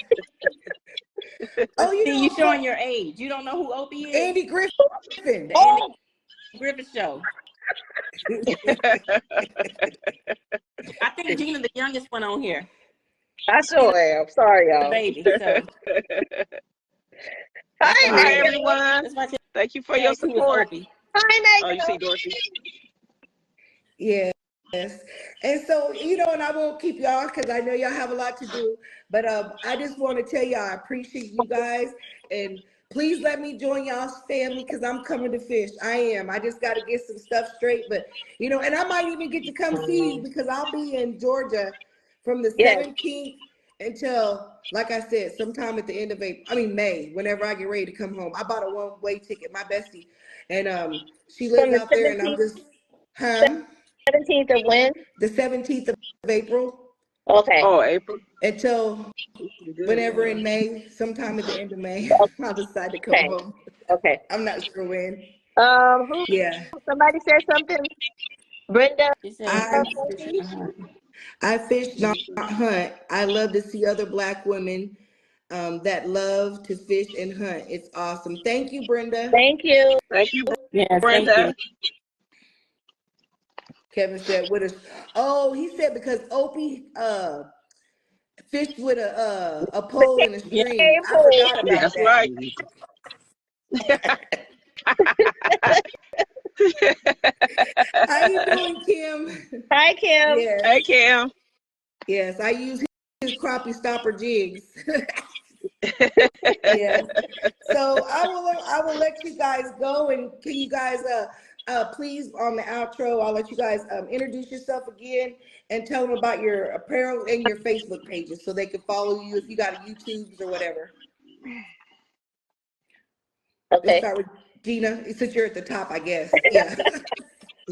[SPEAKER 1] Oh,
[SPEAKER 5] you showing your age. You don't know who Opie is?
[SPEAKER 1] Andy Griffin.
[SPEAKER 5] The Andy Griffin Show. I think Gina, the youngest one on here.
[SPEAKER 2] I sure am. Sorry, y'all.
[SPEAKER 5] Baby. So.
[SPEAKER 2] Hi,
[SPEAKER 4] everyone. Thank you for your support.
[SPEAKER 2] Hi,
[SPEAKER 4] Megan. Oh, you see Dorothy?
[SPEAKER 1] Yes. And so, and I won't keep y'all because I know y'all have a lot to do, but I just want to tell y'all I appreciate you guys, and please let me join y'all's family because I'm coming to fish. I am. I just got to get some stuff straight, but and I might even get to come see you because I'll be in Georgia from the 17th until, like I said, sometime at the end of May, whenever I get ready to come home. I bought a one-way ticket, my bestie, and she lives out there, and I'm just,
[SPEAKER 2] 17th of when?
[SPEAKER 1] The 17th of April.
[SPEAKER 2] Okay.
[SPEAKER 4] Oh, April.
[SPEAKER 1] Until whenever in May, sometime at the end of May, I'll decide to come home.
[SPEAKER 2] Okay.
[SPEAKER 1] I'm not sure when.
[SPEAKER 2] Yeah. Somebody said something. Brenda.
[SPEAKER 1] I fish, not hunt. I love to see other Black women that love to fish and hunt. It's awesome. Thank you, Brenda.
[SPEAKER 2] Thank you.
[SPEAKER 4] Thank you,
[SPEAKER 5] yes,
[SPEAKER 4] Brenda.
[SPEAKER 5] thank you.
[SPEAKER 1] Kevin said, he said because Opie fished with a pole and a string. I forgot about
[SPEAKER 4] That's
[SPEAKER 1] that.
[SPEAKER 4] right.
[SPEAKER 1] How you doing, Kim?
[SPEAKER 2] Hi, Kim.
[SPEAKER 1] Yes.
[SPEAKER 4] Hey, Kim.
[SPEAKER 1] Yes, I use his crappie stopper jigs. Yeah. So I will let you guys go, and can you guys please, on the outro, I'll let you guys introduce yourself again and tell them about your apparel and your Facebook pages so they can follow you if you got a YouTubes or whatever.
[SPEAKER 2] Okay.
[SPEAKER 1] Let's start with Gina, since you're at the top, I guess. Yeah.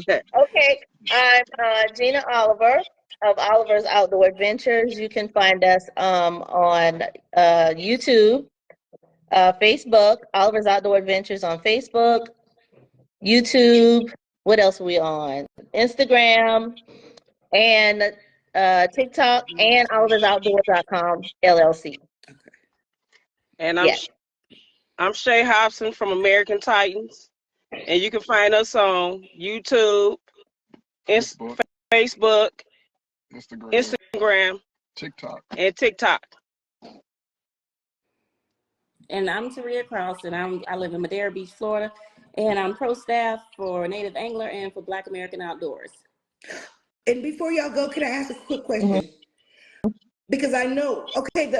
[SPEAKER 2] Okay. I'm Gina Oliver of Oliver's Outdoor Adventures. You can find us on YouTube, Facebook, Oliver's Outdoor Adventures on Facebook, YouTube. What else are we on? Instagram and TikTok and oliversoutdoors.com LLC.
[SPEAKER 4] And
[SPEAKER 2] Yes.
[SPEAKER 4] I'm Shay Hobson from American Titans, and you can find us on YouTube, Facebook, Instagram,
[SPEAKER 3] TikTok,
[SPEAKER 4] and TikTok.
[SPEAKER 5] And I'm Taria Cross, and I live in Madeira Beach, Florida, and I'm pro staff for Native Angler and for Black American Outdoors.
[SPEAKER 1] And before y'all go, can I ask a quick question? Because I know, okay,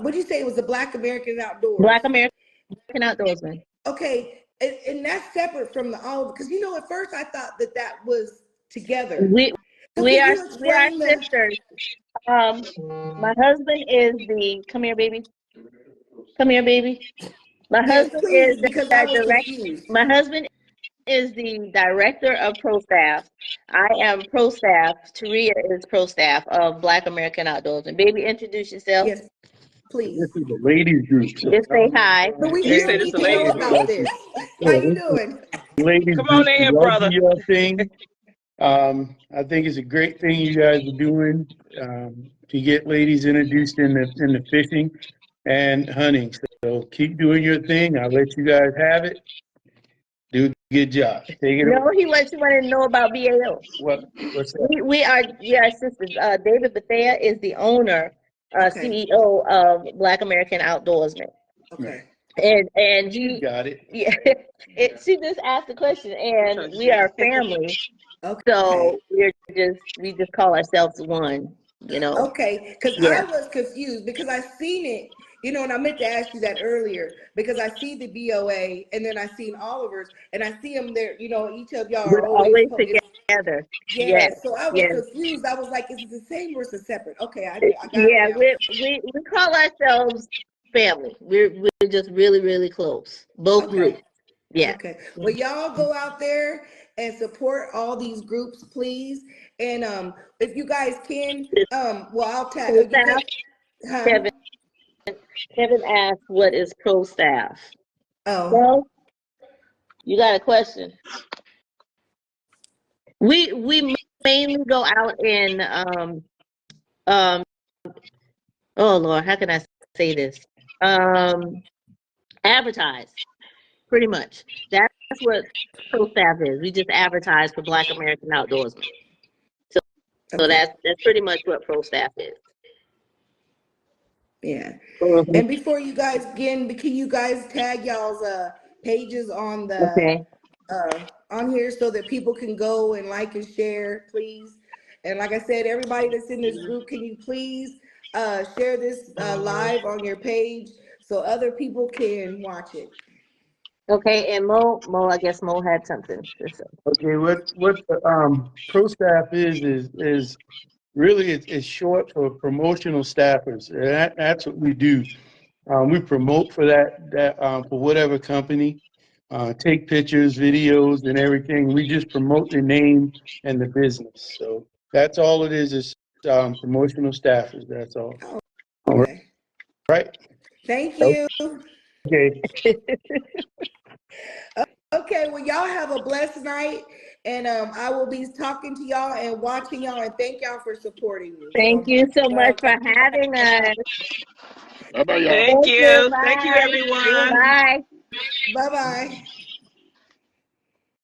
[SPEAKER 1] what do you say it was the Black American Outdoors?
[SPEAKER 2] Black American Outdoorsman.
[SPEAKER 1] Okay, and that's separate from the Oliver, because you know, at first I thought that was together.
[SPEAKER 2] We are sisters. My husband is the come here, baby. Come here, baby. My husband
[SPEAKER 1] please,
[SPEAKER 2] is
[SPEAKER 1] because I was confused.
[SPEAKER 2] My husband is the director of pro staff. I am pro staff. Taria is pro staff of Black American Outdoors. And baby, introduce yourself.
[SPEAKER 1] Yes, please.
[SPEAKER 6] This is the ladies group.
[SPEAKER 2] Just say hi.
[SPEAKER 1] But we
[SPEAKER 4] He
[SPEAKER 1] don't
[SPEAKER 4] said
[SPEAKER 1] need
[SPEAKER 4] it's
[SPEAKER 1] to
[SPEAKER 4] the
[SPEAKER 1] know
[SPEAKER 4] ladies
[SPEAKER 1] about this. How you doing?
[SPEAKER 6] Ladies
[SPEAKER 4] Come on
[SPEAKER 6] group,
[SPEAKER 4] in here,
[SPEAKER 6] y'all
[SPEAKER 4] brother.
[SPEAKER 6] do your thing. I think it's a great thing you guys are doing to get ladies introduced in the fishing and hunting. So keep doing your thing. I'll let you guys have it. Do a good job. Take it
[SPEAKER 2] No,
[SPEAKER 6] over.
[SPEAKER 2] he wants you to know about BAO.
[SPEAKER 6] What's that?
[SPEAKER 2] We are sisters. David Bethea is the owner, CEO of Black American Outdoorsman.
[SPEAKER 1] Okay.
[SPEAKER 2] And
[SPEAKER 6] You got it.
[SPEAKER 2] Yeah, she just asked the question, and we are family.
[SPEAKER 1] Okay.
[SPEAKER 2] So we just call ourselves one, you know.
[SPEAKER 1] Okay, because I was confused because I seen it, you know, and I meant to ask you that earlier because I see the BOA and then I seen Oliver's and I see them there, you know, each of y'all
[SPEAKER 2] We're
[SPEAKER 1] are always
[SPEAKER 2] together.
[SPEAKER 1] Yeah, so I was confused. I was like, is it the same or is it separate? Okay, I got it now.
[SPEAKER 2] We call ourselves family. We're just really, really close. Both groups. Yeah.
[SPEAKER 1] Okay. Well, y'all go out there and support all these groups, please. And if you guys can, well, I'll tag you guys.
[SPEAKER 2] Kevin asked, "What is pro staff?"
[SPEAKER 1] Oh,
[SPEAKER 2] well, you got a question. We mainly go out in oh Lord, how can I say this? Advertise, pretty much. That's what pro staff is. We just advertise for Black American Outdoorsmen. So that's pretty much what pro staff is.
[SPEAKER 1] Yeah. And before you guys begin, can you guys tag y'all's pages on the on here so that people can go and like and share, please? And like I said, everybody that's in this group, can you please share this live on your page so other people can watch it?
[SPEAKER 2] Okay, and Mo, I guess Mo had something to say.
[SPEAKER 6] Okay, what the pro staff is really it's short for promotional staffers. That's what we do. We promote for that for whatever company, take pictures, videos, and everything. We just promote the name and the business. So that's all it is promotional staffers. That's all.
[SPEAKER 1] Okay.
[SPEAKER 6] All right.
[SPEAKER 1] Thank you.
[SPEAKER 6] Okay.
[SPEAKER 1] Okay, well, y'all have a blessed night, and I will be talking to y'all and watching y'all, and thank y'all for supporting me.
[SPEAKER 2] Thank you so much for having us.
[SPEAKER 3] Bye-bye, y'all.
[SPEAKER 4] Thank you.
[SPEAKER 2] Bye.
[SPEAKER 4] Thank you, everyone.
[SPEAKER 2] Bye.
[SPEAKER 1] Bye-bye.